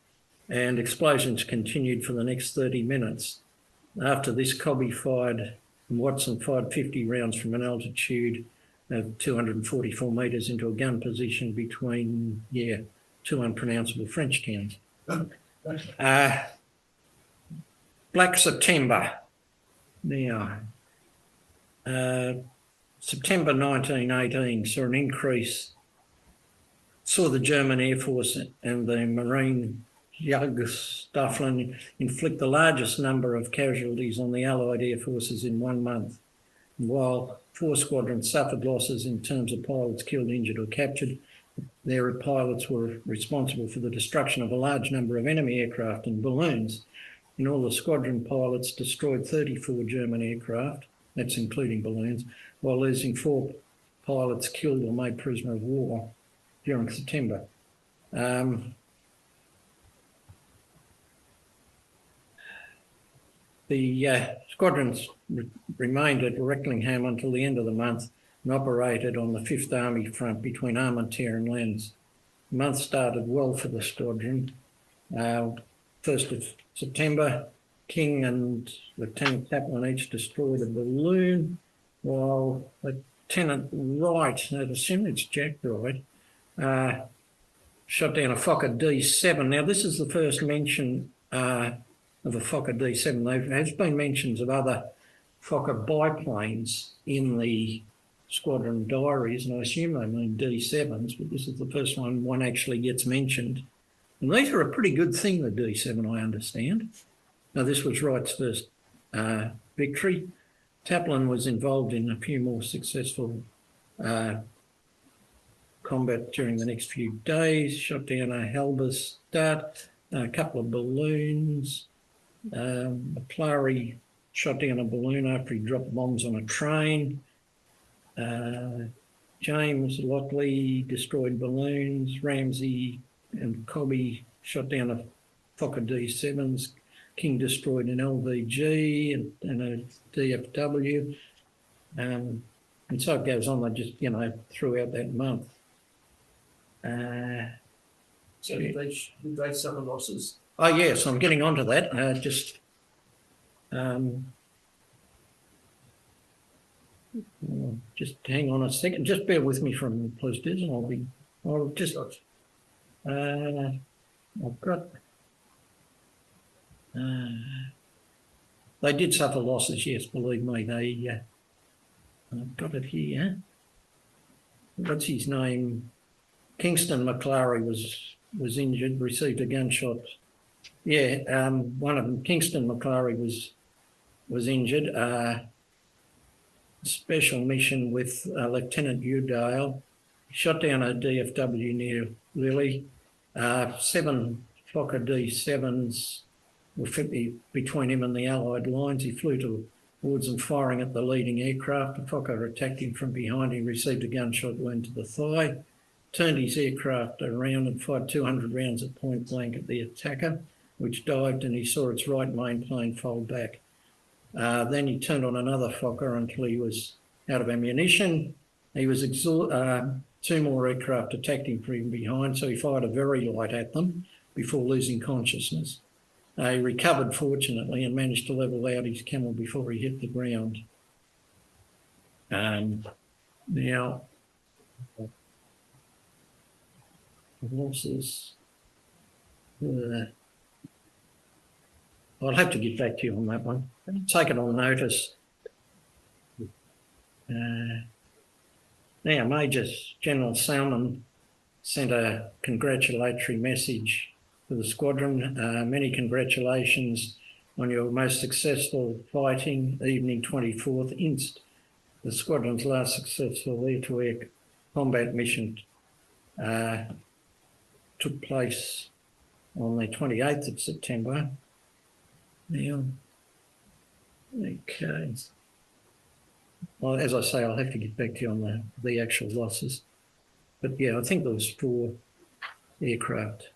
and explosions continued for the next 30 minutes. After this, Cobby and Watson fired 50 rounds from an altitude of 244 metres into a gun position between, two unpronounceable French towns. Black September. Now, September 1918 saw the German Air Force and the Marine Jagdstaffeln inflict the largest number of casualties on the Allied Air Forces in 1 month. While 4 squadrons suffered losses in terms of pilots killed, injured or captured, their pilots were responsible for the destruction of a large number of enemy aircraft and balloons. In all, the squadron pilots destroyed 34 German aircraft, that's including balloons, while losing 4 pilots killed or made prisoner of war during September. The squadrons remained at Recklingham until the end of the month and operated on the 5th Army front between Armentières and Lens. The month started well for the squadron. 1st of September, King and Lieutenant Taplin each destroyed a balloon, while Lieutenant Wright, I'd assume it's Jack Wright, shot down a Fokker D7. Now, this is the first mention of a Fokker D7. There has been mentions of other Fokker biplanes in the squadron diaries, and I assume they mean D7s, but this is the first one actually gets mentioned. And these are a pretty good thing, the D7, I understand. Now, this was Wright's first victory. Taplin was involved in a few more successful combat during the next few days, shot down a Halberstadt, a couple of balloons. McClary shot down a balloon after he dropped bombs on a train. James Lockley destroyed balloons. Ramsey and Cobby shot down a Fokker D7s. King destroyed an LVG and a DFW. And so it goes on, just, throughout that month. So did they suffer losses? Oh, yes, I'm getting onto that. Just hang on a second. Just bear with me for a minute, please, Des, and I've got... they did suffer losses, yes, believe me. I've got it here. What's his name? Kingston McClary was injured, received a gunshot. Yeah, one of them, Kingston McClary, was injured. Special mission with Lieutenant Udale, shot down a DFW near Lily. 7 Fokker D7s were between him and the Allied lines. He flew towards them, firing at the leading aircraft. The Fokker attacked him from behind. He received a gunshot wound to the thigh, turned his aircraft around and fired 200 rounds at point blank at the attacker, which dived, and he saw its right main plane fold back. Then he turned on another Fokker until he was out of ammunition. He was 2 more aircraft attacked him from behind, so he fired a very light at them before losing consciousness. He recovered, fortunately, and managed to level out his Camel before he hit the ground. Now, losses. I'll have to get back to you on that one. Take it on notice. Now, Major General Salmon sent a congratulatory message to the squadron. Many congratulations on your most successful fighting, evening 24th inst. The squadron's last successful air-to-air combat mission took place on the 28th of September. Now, okay. Well, as I say, I'll have to get back to you on the actual losses. But yeah, I think there was 4 aircraft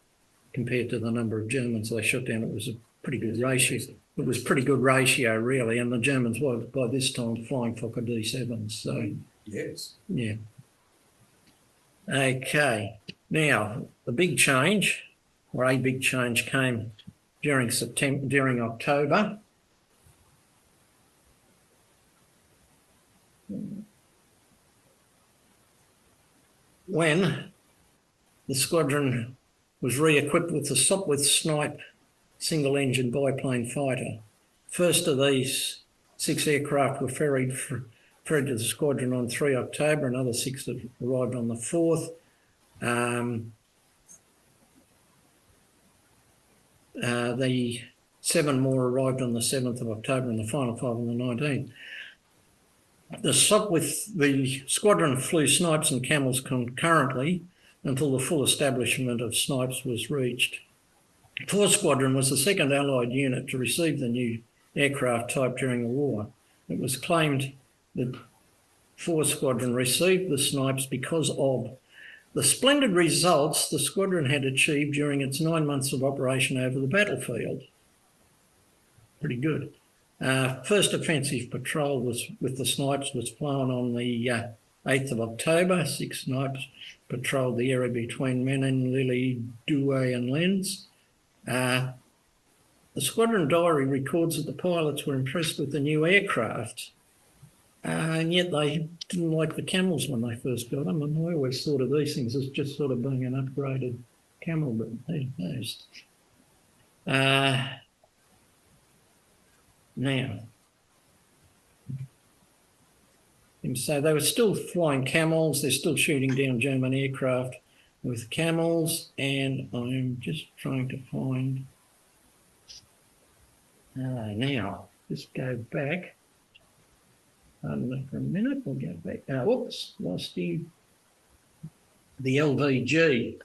compared to the number of Germans they shot down. It was a pretty good ratio. It was pretty good ratio, really, and the Germans were by this time flying Fokker D7s. So Yes. yeah. Okay. Now the big change, or a big change, came during October. When the squadron was re-equipped with the Sopwith Snipe single-engine biplane fighter. First of these 6 aircraft were ferried to the squadron on 3 October, another 6 that arrived on the 4th. The 7 more arrived on the 7th of October and the final 5 on the 19th. The squadron flew Snipes and Camels concurrently until the full establishment of Snipes was reached. 4 Squadron was the second Allied unit to receive the new aircraft type during the war. It was claimed that 4 Squadron received the Snipes because of the splendid results the squadron had achieved during its 9 months of operation over the battlefield. Pretty good. First offensive patrol with the Snipes was flown on the 8th of October. 6 Snipes patrolled the area between Menin, Lille, Douai and Lens. The squadron diary records that the pilots were impressed with the new aircraft, and yet they didn't like the Camels when they first got them. And I always thought of these things as just sort of being an upgraded Camel, but who knows? Now, and so they were still flying Camels. They're still shooting down German aircraft with Camels, and I'm just trying to find. Now, just go back. For a minute, we'll go back. Whoops, lost you. The LVG.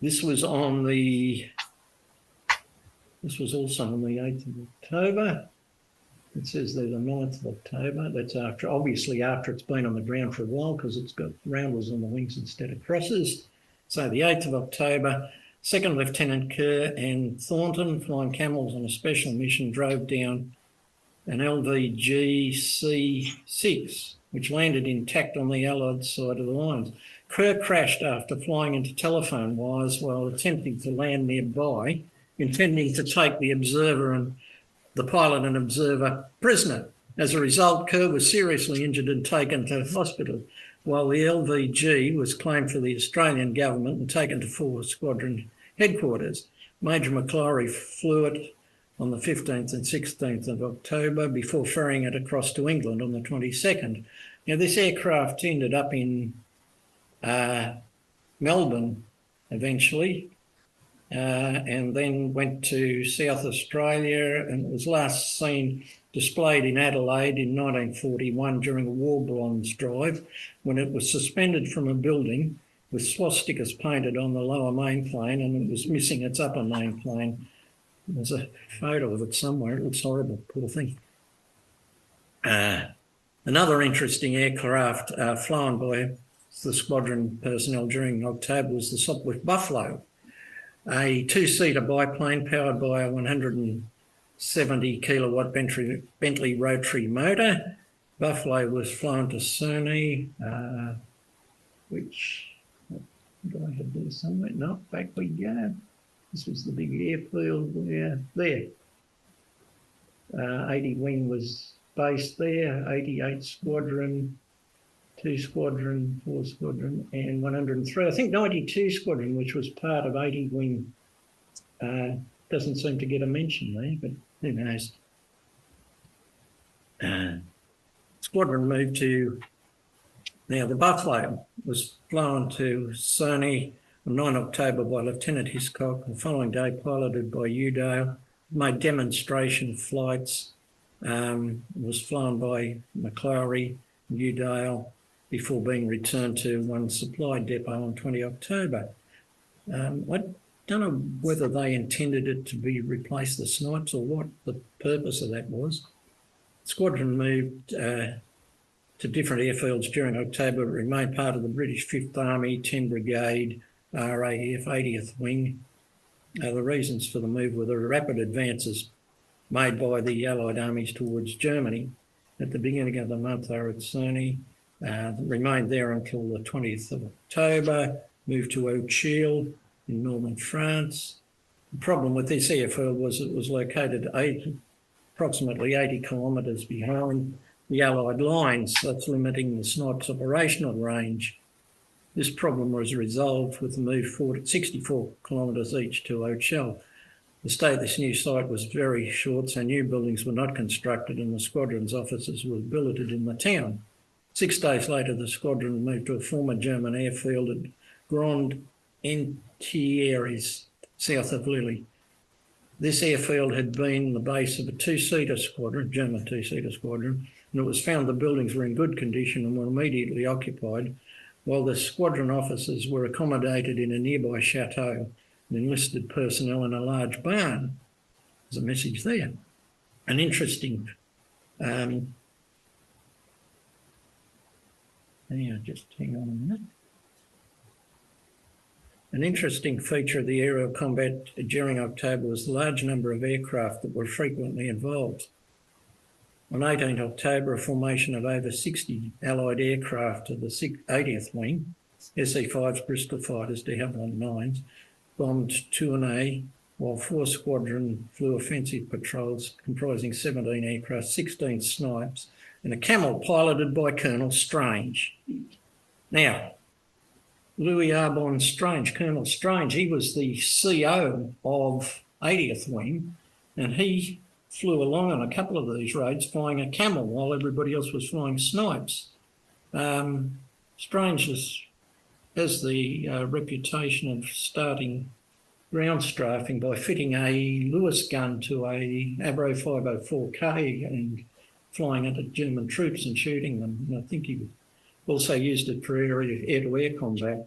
This was also on the 8th of October. It says there's the 9th of October. That's obviously after it's been on the ground for a while, because it's got roundels on the wings instead of crosses. So the 8th of October, 2nd Lieutenant Kerr and Thornton, flying Camels on a special mission, drove down an LVG C6, which landed intact on the Allied side of the lines. Kerr crashed after flying into telephone wires while attempting to land nearby, intending to take the pilot and observer prisoner. As a result, Kerr was seriously injured and taken to hospital, while the LVG was claimed for the Australian government and taken to 4 Squadron headquarters. Major McClory flew it on the 15th and 16th of October before ferrying it across to England on the 22nd. Now, this aircraft ended up in Melbourne eventually, and then went to South Australia, and it was last seen displayed in Adelaide in 1941 during a war bonds drive, when it was suspended from a building with swastikas painted on the lower main plane, and it was missing its upper main plane. There's a photo of it somewhere. It looks horrible, poor thing. Another interesting aircraft flown by the squadron personnel during October was the Sopwith Buffalo, a 2-seater biplane powered by a 170 kilowatt Bentley rotary motor. Buffalo was flown to Cerny, which, do I have there somewhere? No, back we go. This was the big airfield there. 80 Wing was based there, 88 Squadron, 2 Squadron, 4 Squadron, and 103. I think 92 Squadron, which was part of 80 Wing, doesn't seem to get a mention there, but who knows. Squadron moved to, now the Buffalo was flown to Cerny on 9 October by Lieutenant Hiscock. The following day, piloted by Udale, made demonstration flights, was flown by McClory, Udale, before being returned to one supply depot on 20 October. I don't know whether they intended it to be replace the Snipes or what the purpose of that was. Squadron moved to different airfields during October, but remained part of the British 5th Army, 10 Brigade, RAF 80th Wing. The reasons for the move were the rapid advances made by the Allied armies towards Germany. At the beginning of the month, they were at Cerny, remained there until the 20th of October, moved to Ochil in northern France. The problem with this airfield was it was located approximately 80 kilometres behind the Allied lines, thus limiting the snipes' operational range. This problem was resolved with the move forward 64 kilometres each to Ochel. The stay at this new site was very short, so new buildings were not constructed and the squadron's offices were billeted in the town. 6 days later, the squadron moved to a former German airfield at Grand Entières, south of Lille. This airfield had been the base of a two-seater squadron, German two-seater squadron, and it was found the buildings were in good condition and were immediately occupied, while the squadron officers were accommodated in a nearby chateau and enlisted personnel in a large barn. There's a message there. An interesting, just hang on a minute. An interesting feature of the aerial combat during October was the large number of aircraft that were frequently involved. On 18 October, a formation of over 60 Allied aircraft of the 80th Wing, SE-5s, Bristol fighters, de Havilland 9s, bombed Tournai, while 4 squadron flew offensive patrols comprising 17 aircraft, 16 snipes, and a Camel piloted by Colonel Strange. Now, Louis Arbon Strange, Colonel Strange, he was the CO of 80th Wing, and he flew along on a couple of these raids flying a Camel while everybody else was flying snipes. Strange has the reputation of starting ground strafing by fitting a Lewis gun to a Abro 504K and flying it at German troops and shooting them. And I think he also used it for air-to-air combat.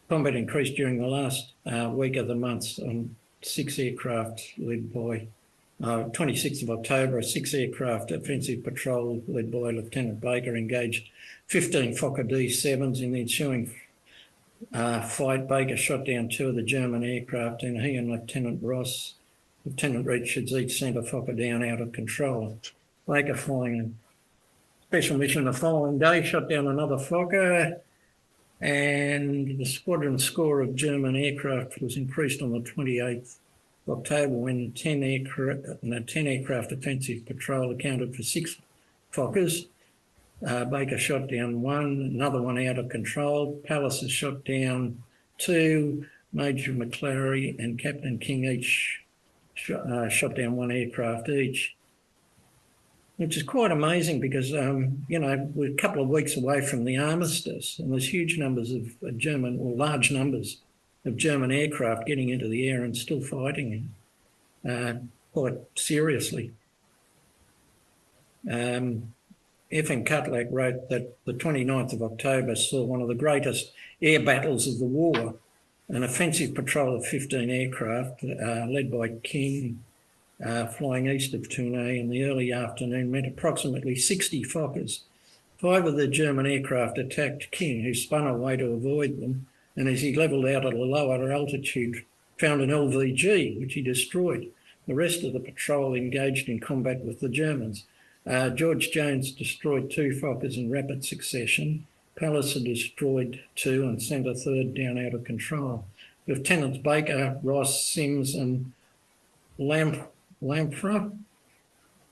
Combat increased during the last week of the month on 6 aircraft led by 26th of October, a 6 aircraft offensive patrol led by Lieutenant Baker engaged 15 Fokker D-7s. In the ensuing fight, Baker shot down 2 of the German aircraft, and he and Lieutenant Richards each sent a Fokker down out of control. Baker, flying a special mission the following day, shot down another Fokker, and the squadron score of German aircraft was increased on the 28th of October when 10 aircraft offensive patrol accounted for 6 Fokkers. Baker shot down 1, another one out of control. Palliser shot down 2, Major McClary and Captain King each shot down 1 aircraft each, which is quite amazing because, we're a couple of weeks away from the armistice and there's huge numbers of large numbers of German aircraft getting into the air and still fighting quite seriously. F.N. Cutlack wrote that the 29th of October saw one of the greatest air battles of the war. An offensive patrol of 15 aircraft led by King flying east of Tournai in the early afternoon met approximately 60 Fokkers. 5 of the German aircraft attacked King, who spun away to avoid them, and as he levelled out at a lower altitude, found an LVG, which he destroyed. The rest of the patrol engaged in combat with the Germans. George Jones destroyed 2 Fokkers in rapid succession. Palliser destroyed 2 and sent a third down out of control. Lieutenants Baker, Ross, Sims and Lamphra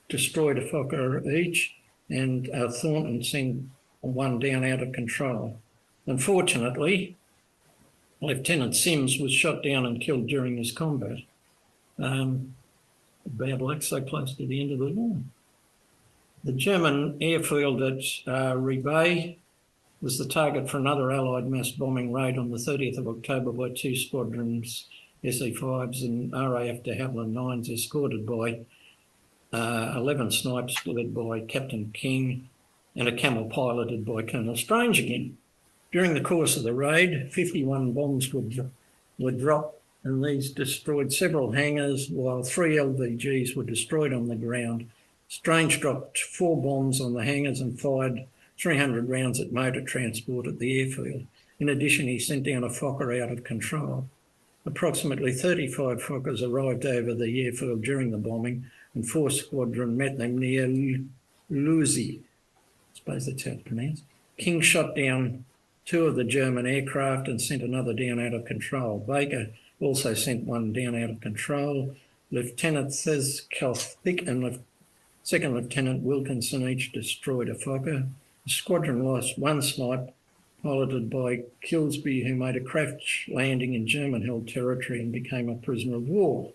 destroyed a Fokker each, and Thornton sent 1 down out of control. Unfortunately, Lieutenant Sims was shot down and killed during this combat. Bad luck, so close to the end of the war. The German airfield at Rebay was the target for another Allied mass bombing raid on the 30th of October by 2 squadrons, SE-5s and RAF de Havilland 9s, escorted by 11 snipes led by Captain King and a Camel piloted by Colonel Strange again. During the course of the raid, 51 bombs were dropped and these destroyed several hangars, while 3 LVGs were destroyed on the ground. Strange dropped 4 bombs on the hangars and fired 300 rounds at motor transport at the airfield. In addition, he sent down a Fokker out of control. Approximately 35 Fokkers arrived over the airfield during the bombing, and 4 Squadron met them near Luzi. I suppose that's how it's pronounced. King shot down 2 of the German aircraft and sent another down out of control. Baker also sent one down out of control. Lieutenant Theskalthik and Second Lieutenant Wilkinson each destroyed a Fokker. The squadron lost 1 snipe, piloted by Kilsby, who made a crash landing in German-held territory and became a prisoner of war.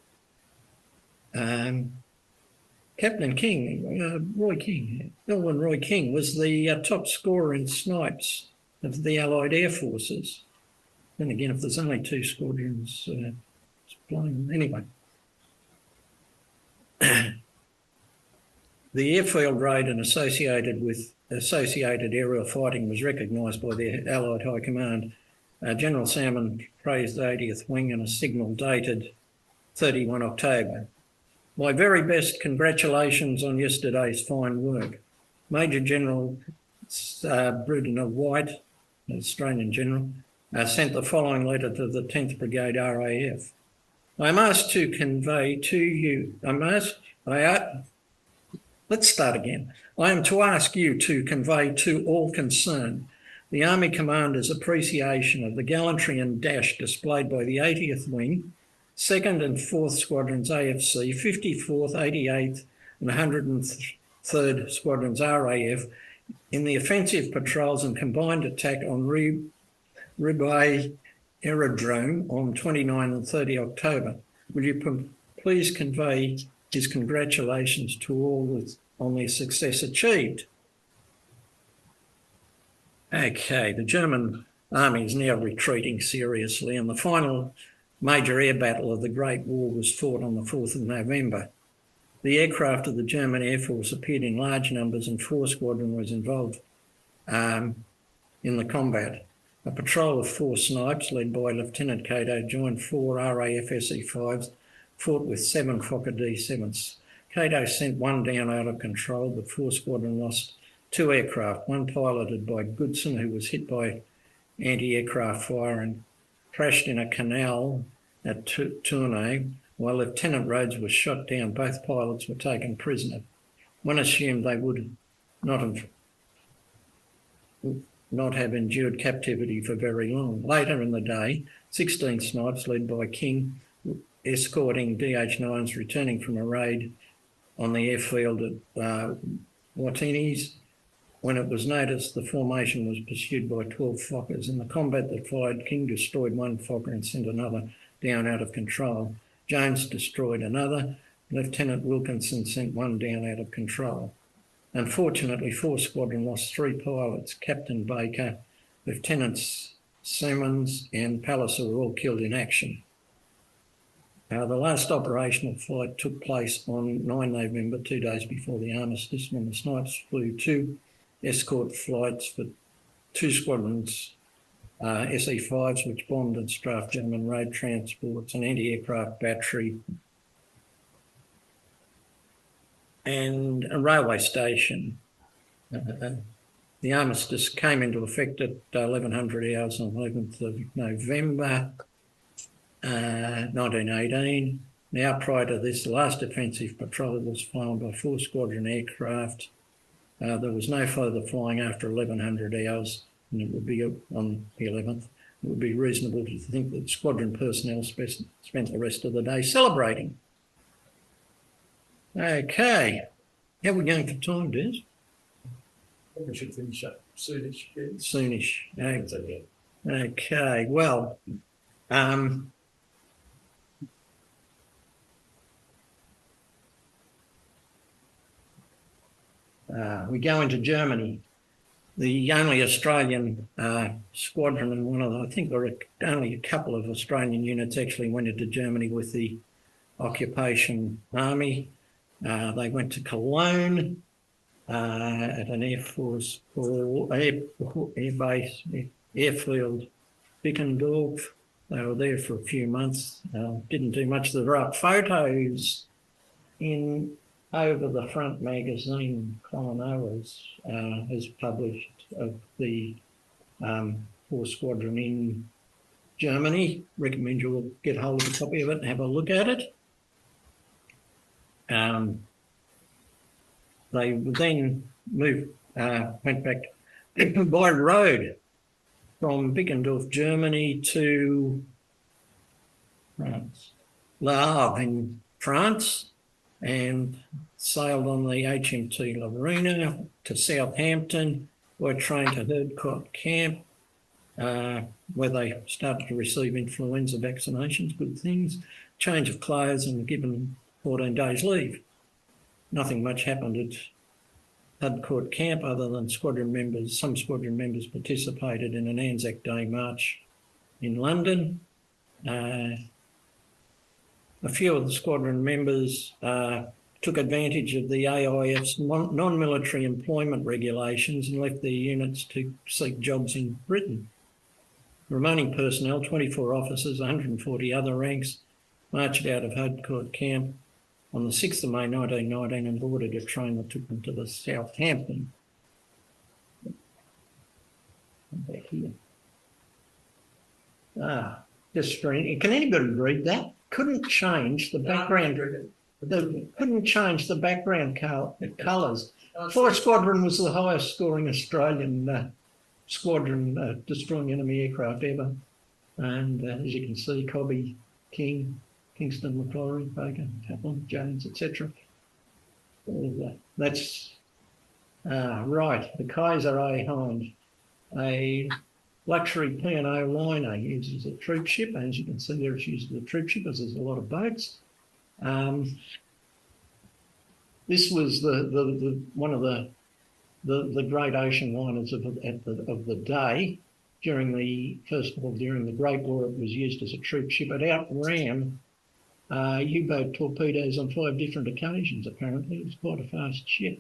Captain King, Elwyn Roy King, was the top scorer in snipes of the Allied Air Forces. Then again, if there's only 2 squadrons, it's flying anyway. The airfield raid and associated aerial fighting was recognised by the Allied High Command. General Salmon praised the 80th Wing in a signal dated 31 October. My very best congratulations on yesterday's fine work. Major General Brudenor White, an Australian general, sent the following letter to the 10th Brigade RAF. I am asked to convey to you, let's start again. I am to ask you to convey to all concerned the Army Commander's appreciation of the gallantry and dash displayed by the 80th Wing, 2nd and 4th Squadrons AFC, 54th, 88th and 103rd Squadrons RAF in the offensive patrols and combined attack on Ribay Aerodrome on 29 and 30 October. Will you please convey his congratulations to all on their success achieved? Okay, the German army is now retreating seriously, and the final major air battle of the Great War was fought on the 4th of November. The aircraft of the German Air Force appeared in large numbers, and 4 Squadron was involved in the combat. A patrol of 4 snipes led by Lieutenant Cato joined 4 RAF SE-5s, fought with 7 Fokker D-7s. Cato sent 1 down out of control, but 4 Squadron lost 2 aircraft, 1 piloted by Goodson, who was hit by anti-aircraft fire and crashed in a canal at Tournai, while Lieutenant Rhodes was shot down. Both pilots were taken prisoner. One assumed they would not have endured captivity for very long. Later in the day, 16 snipes led by King, escorting DH-9s returning from a raid on the airfield at Watini's. When it was noticed, the formation was pursued by 12 Fokkers. In the combat that followed, King destroyed 1 Fokker and sent another down out of control. Jones destroyed another. Lieutenant Wilkinson sent 1 down out of control. Unfortunately, 4 Squadron lost 3 pilots. Captain Baker, Lieutenants Simmons and Palliser were all killed in action. The last operational flight took place on 9 November, 2 days before the armistice, when the snipes flew 2 escort flights for 2 Squadrons SE-5s, which bombed and strafed German road transports, an anti-aircraft battery, and a railway station. The armistice came into effect at 1100 hours on 11th of November 1918. Now, prior to this, the last offensive patrol was flown by 4 Squadron aircraft. There was no further flying after 1100 hours, and it would be on the 11th. It would be reasonable to think that Squadron personnel spent the rest of the day celebrating. Okay, how are we going for time, Des? We should finish up soonish. Yeah. Soonish. Okay, well, we go into Germany. The only Australian squadron and one of the, I think there were only a couple of Australian units actually went into Germany with the occupation army. They went to Cologne at an Air Force air base, airfield, Bickendorf. They were there for a few months, didn't do much. There are photos in over the front magazine Colin has published of the 4 Squadron in Germany. Recommend you all get hold of a copy of it and have a look at it. They then went back by road from Bickendorf, Germany to France, Le Havre in France, and sailed on the HMT Lorena to Southampton, were trained to Herdcott Camp, where they started to receive influenza vaccinations, good things, change of clothes and given 14 days leave. Nothing much happened at Herdcott Camp other than some squadron members participated in an Anzac Day march in London. A few of the squadron members took advantage of the AIF's non-military employment regulations and left their units to seek jobs in Britain. Remaining personnel, 24 officers, 140 other ranks, marched out of Herdcott Camp on the 6th of May 1919 and boarded a train that took them to the Southampton. Back here. Just screen. Can anybody read that? Couldn't change the background. Couldn't change the background colours. 4 Squadron was the highest scoring Australian squadron destroying enemy aircraft ever. And as you can see, Cobby, King, Kingston, Macquarie, Baker, Kaplan, Jones, etc. That's right. The Kaiser A. Hind, a luxury P&O liner, uses a troop ship. As you can see there, it's used as a troop ship because there's a lot of boats. This was one of the great ocean liners of the day. During the Great War, it was used as a troop ship. It outran U-boat torpedoes on 5 different occasions, apparently. It was quite a fast ship.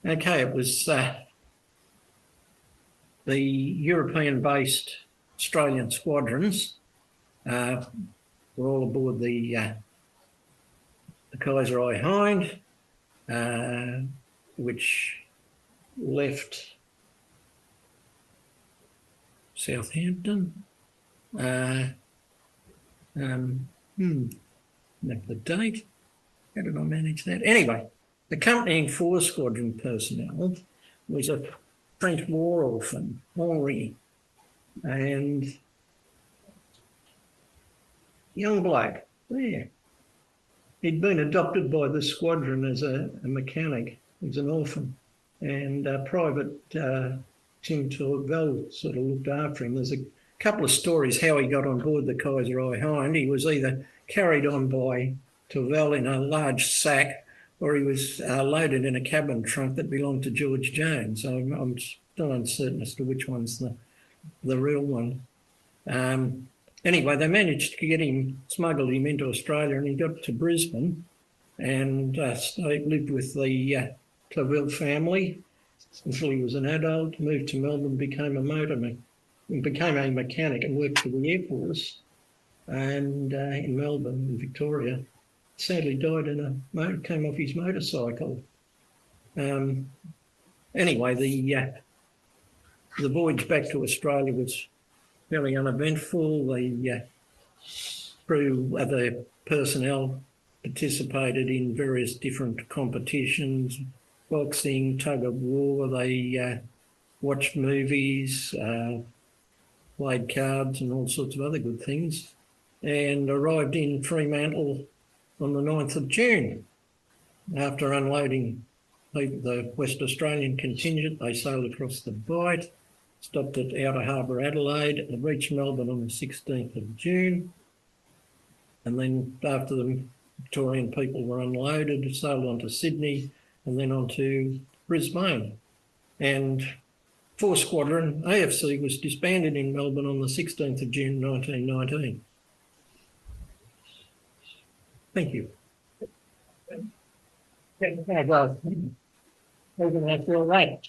Okay, it was the European-based Australian squadrons were all aboard the Kaiser I Hind, which left Southampton. The date. How did I manage that? Anyway, the accompanying 4 Squadron personnel was a French war orphan, Henri, and young bloke there. He'd been adopted by the squadron as a mechanic. He was an orphan, and Private Tim Torvell sort of looked after him. There's a couple of stories how he got on board the Kaiser I Hind. He was either carried on by Torvell in a large sack, or he was loaded in a cabin trunk that belonged to George Jones. So I'm still uncertain as to which one's the real one. Anyway, they managed to get him, smuggled him into Australia, and he got to Brisbane and lived with the Claville family until he was an adult, moved to Melbourne, became a mechanic and worked for the Air Force and in Melbourne, in Victoria. Sadly died came off his motorcycle. Anyway, the voyage back to Australia was fairly uneventful. The crew, other personnel participated in various different competitions, boxing, tug of war. They watched movies, played cards and all sorts of other good things, and arrived in Fremantle on the 9th of June. After unloading the West Australian contingent, they sailed across the Bight, stopped at Outer Harbour, Adelaide, and reached Melbourne on the 16th of June. And then after the Victorian people were unloaded, sailed on to Sydney and then on to Brisbane. And 4 Squadron AFC was disbanded in Melbourne on the 16th of June 1919. Thank you. Well, we're going to feel right.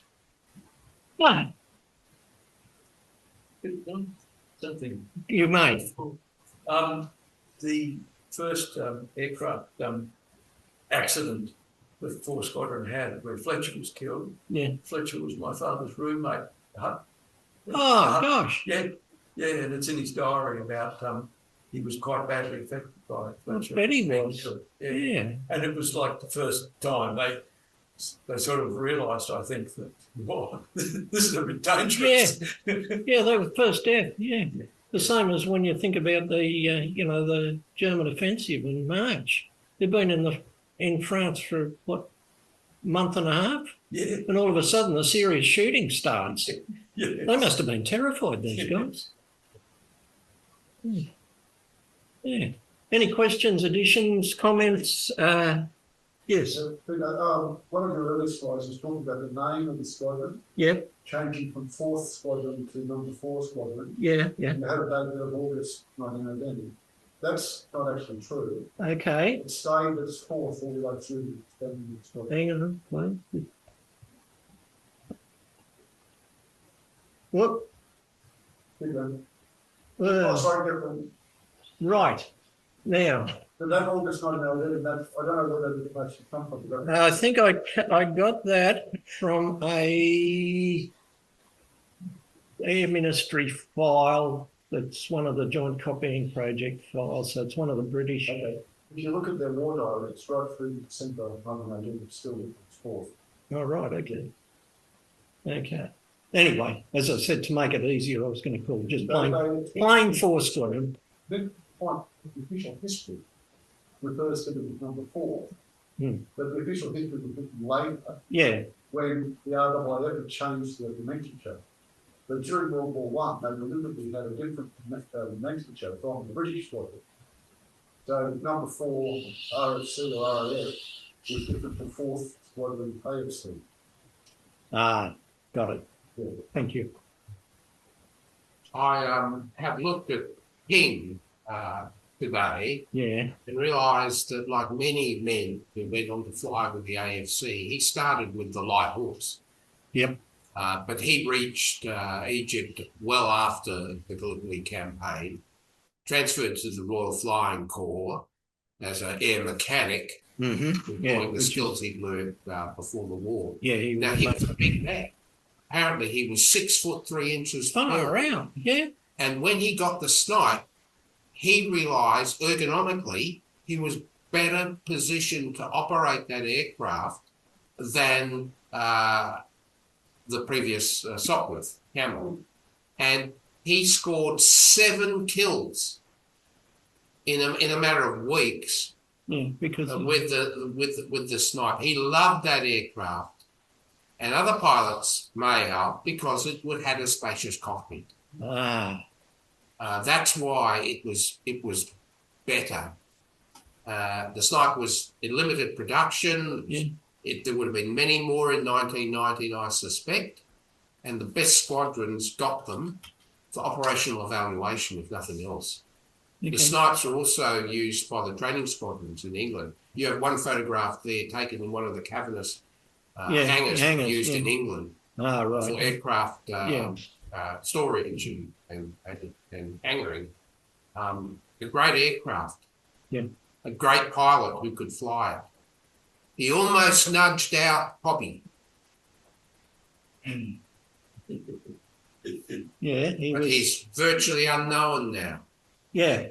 What? something. You may. The first aircraft accident that 4 Squadron had, where Fletcher was killed. Yeah. Fletcher was my father's roommate. Oh, gosh. Yeah, and it's in his diary about he was quite badly affected by it. I bet he was. Yeah. And it was like the first time they sort of realised, I think, that this is a bit dangerous. Yeah, they were first death. Yeah. The same as when you think about the German offensive in March. They've been in France for what, month and a half? Yeah. And all of a sudden the serious shooting starts. Yeah. They must have been terrified, these guys. Yeah. Any questions, additions, comments? Yes. One of your earlier slides was talking about the name of the squadron. Yeah. Changing from 4th Squadron to number 4 Squadron. Yeah. And you had a date there of August 1980. That's not actually true. Okay. It stayed as 4th all the way through the extending the squadron. Hang on, please. What? Sorry, different. Right. Now, But that August 1980, I don't know where that information come from. I think I got that from a Air Ministry file. That's one of the Joint Copying Project files. So it's one of the British. Okay. If you look at their war diary, it's right through December 1980, it's still 4th. Oh, right. Okay. Okay. Anyway, as I said, to make it easier, I was going to call it just plain 4 Squadron. The point of the official history refers to the number 4, but the official history was written later. Yeah. When the RAAF had changed the nomenclature. But during World War One, they deliberately had a different nomenclature from the British squadron. So number 4 RFC or RAF was different from 4th Squadron AFC. Ah, got it. Yeah. Thank you. I have looked at King today Yeah. and realised that, like many men who went on to fly with the AFC, he started with the light horse. Yep. But he reached Egypt well after the Gallipoli campaign, transferred to the Royal Flying Corps as an air mechanic, employing the skills he'd learned before the war. Yeah, he was a big man. Apparently, he was 6'3" tall. Around. Yeah. And when he got the snipe, he realised ergonomically he was better positioned to operate that aircraft than the previous Sopwith Camel. And he scored 7 kills in a matter of weeks. Yeah, because with the snipe. He loved that aircraft. And other pilots may have, because it had a spacious cockpit. That's why it was better. The snipe was in limited production. Yeah. There would have been many more in 1919, I suspect. And the best squadrons got them for operational evaluation, if nothing else. Okay. The snipes are also used by the training squadrons in England. You have one photograph there taken in one of the cavernous hangars used in England for aircraft storage and hangaring. A great aircraft, a great pilot who could fly it. He almost nudged out Cobby. Yeah, he's virtually unknown now. Yeah.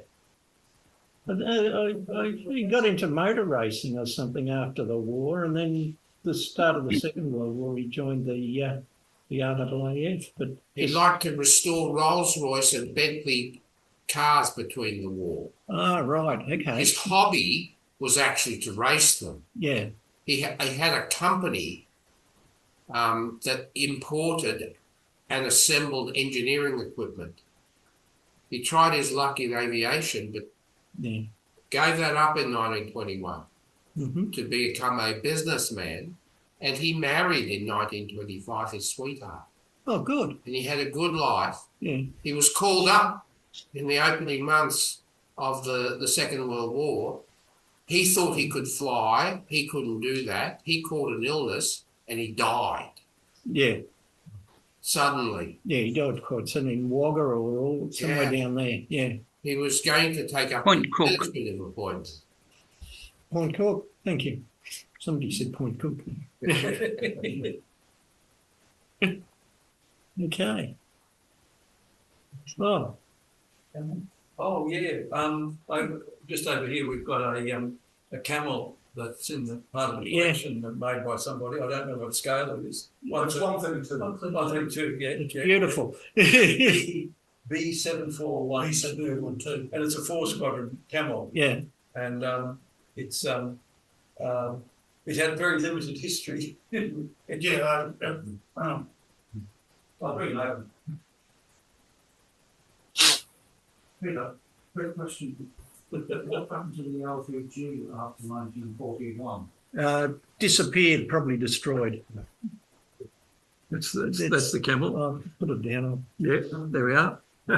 He got into motor racing or something after the war, and then the start of the Second World War, he joined the RAAF. But he liked to restore Rolls-Royce and Bentley cars between the war. Ah, right, okay. His hobby was actually to race them. Yeah. He had a company that imported and assembled engineering equipment. He tried his luck in aviation, but gave that up in 1921 to become a businessman. And he married in 1925 his sweetheart. Oh, good. And he had a good life. Yeah. He was called up in the opening months of the Second World War. He thought he could fly. He couldn't do that. He caught an illness and he died. Yeah. suddenly. Yeah, he died quite suddenly in Wagga or somewhere down there. Yeah. He was going to take up Point a Cook. little bit of a point. Point Cook. Thank you. Somebody said Point Cook. Okay. Oh, Oh yeah. Just over here we've got a camel that's in the part of the collection made by somebody. I don't know what scale it is. It's 132. 132. Yeah. it's beautiful. B74112, and it's a 4-squadron camel, Yeah. and it's it had very limited history. Yeah, I'll bring it over. Peter, quick question. What happened to the LPG after 1941? Disappeared, probably destroyed. That's the camel. I'll put it down. Yeah, there we are. I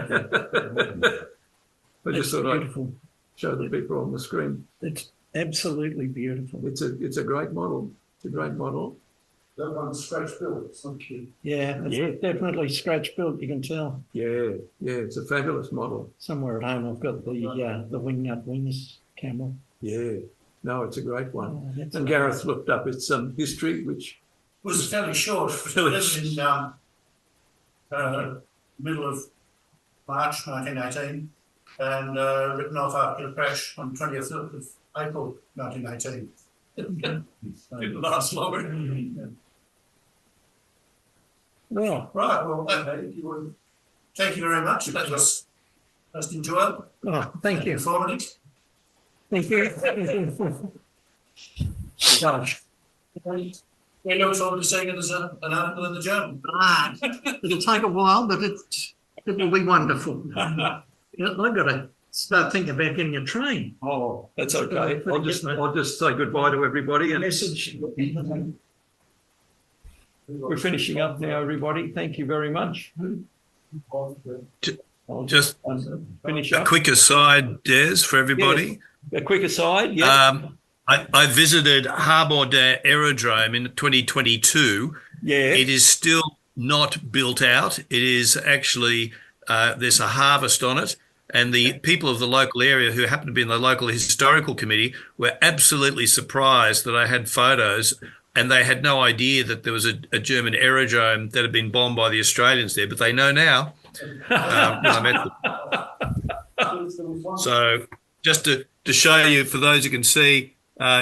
just It's thought I'd beautiful. show the people on the screen. It's absolutely beautiful. It's a great model. It's a great model. that one's scratch built, it's not cute. Yeah, it's definitely scratch built. You can tell. Yeah, it's a fabulous model. Somewhere at home, I've got the wing nut wings camel. Yeah, no, it's a great one. Oh, that's And Gareth looked up its history, which Was fairly short. Fairly Lived in middle of March 1918 and written off after the crash on 20th of April 1918. didn't last long. Well, Right, well, thank you very much. That was most enjoyable, oh, thank you. informative. Thank you. Gosh. We look forward to seeing it as an article in the journal. Ah, it'll take a while, but it will be wonderful. Yeah, I've got to start thinking about getting a train. Oh, that's okay. I'll just say goodbye to everybody and Message. we're finishing up now, everybody. Thank you very much. I'll Just finish a up. quick aside, Des, for everybody. A quick aside, yeah. I visited Harbour Aerodrome in 2022. Yeah. It is still not built out. It is actually, there's a harvest on it. And the people of the local area who happen to be in the local historical committee were absolutely surprised that I had photos, and they had no idea that there was a German aerodrome that had been bombed by the Australians there, but they know now. When I met them. So just to show you, for those who can see,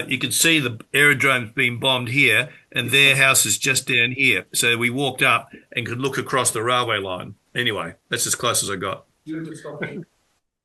you can see the aerodrome's been bombed here, and their house is just down here. So we walked up and could look across the railway line. Anyway, that's as close as I got. You can stop.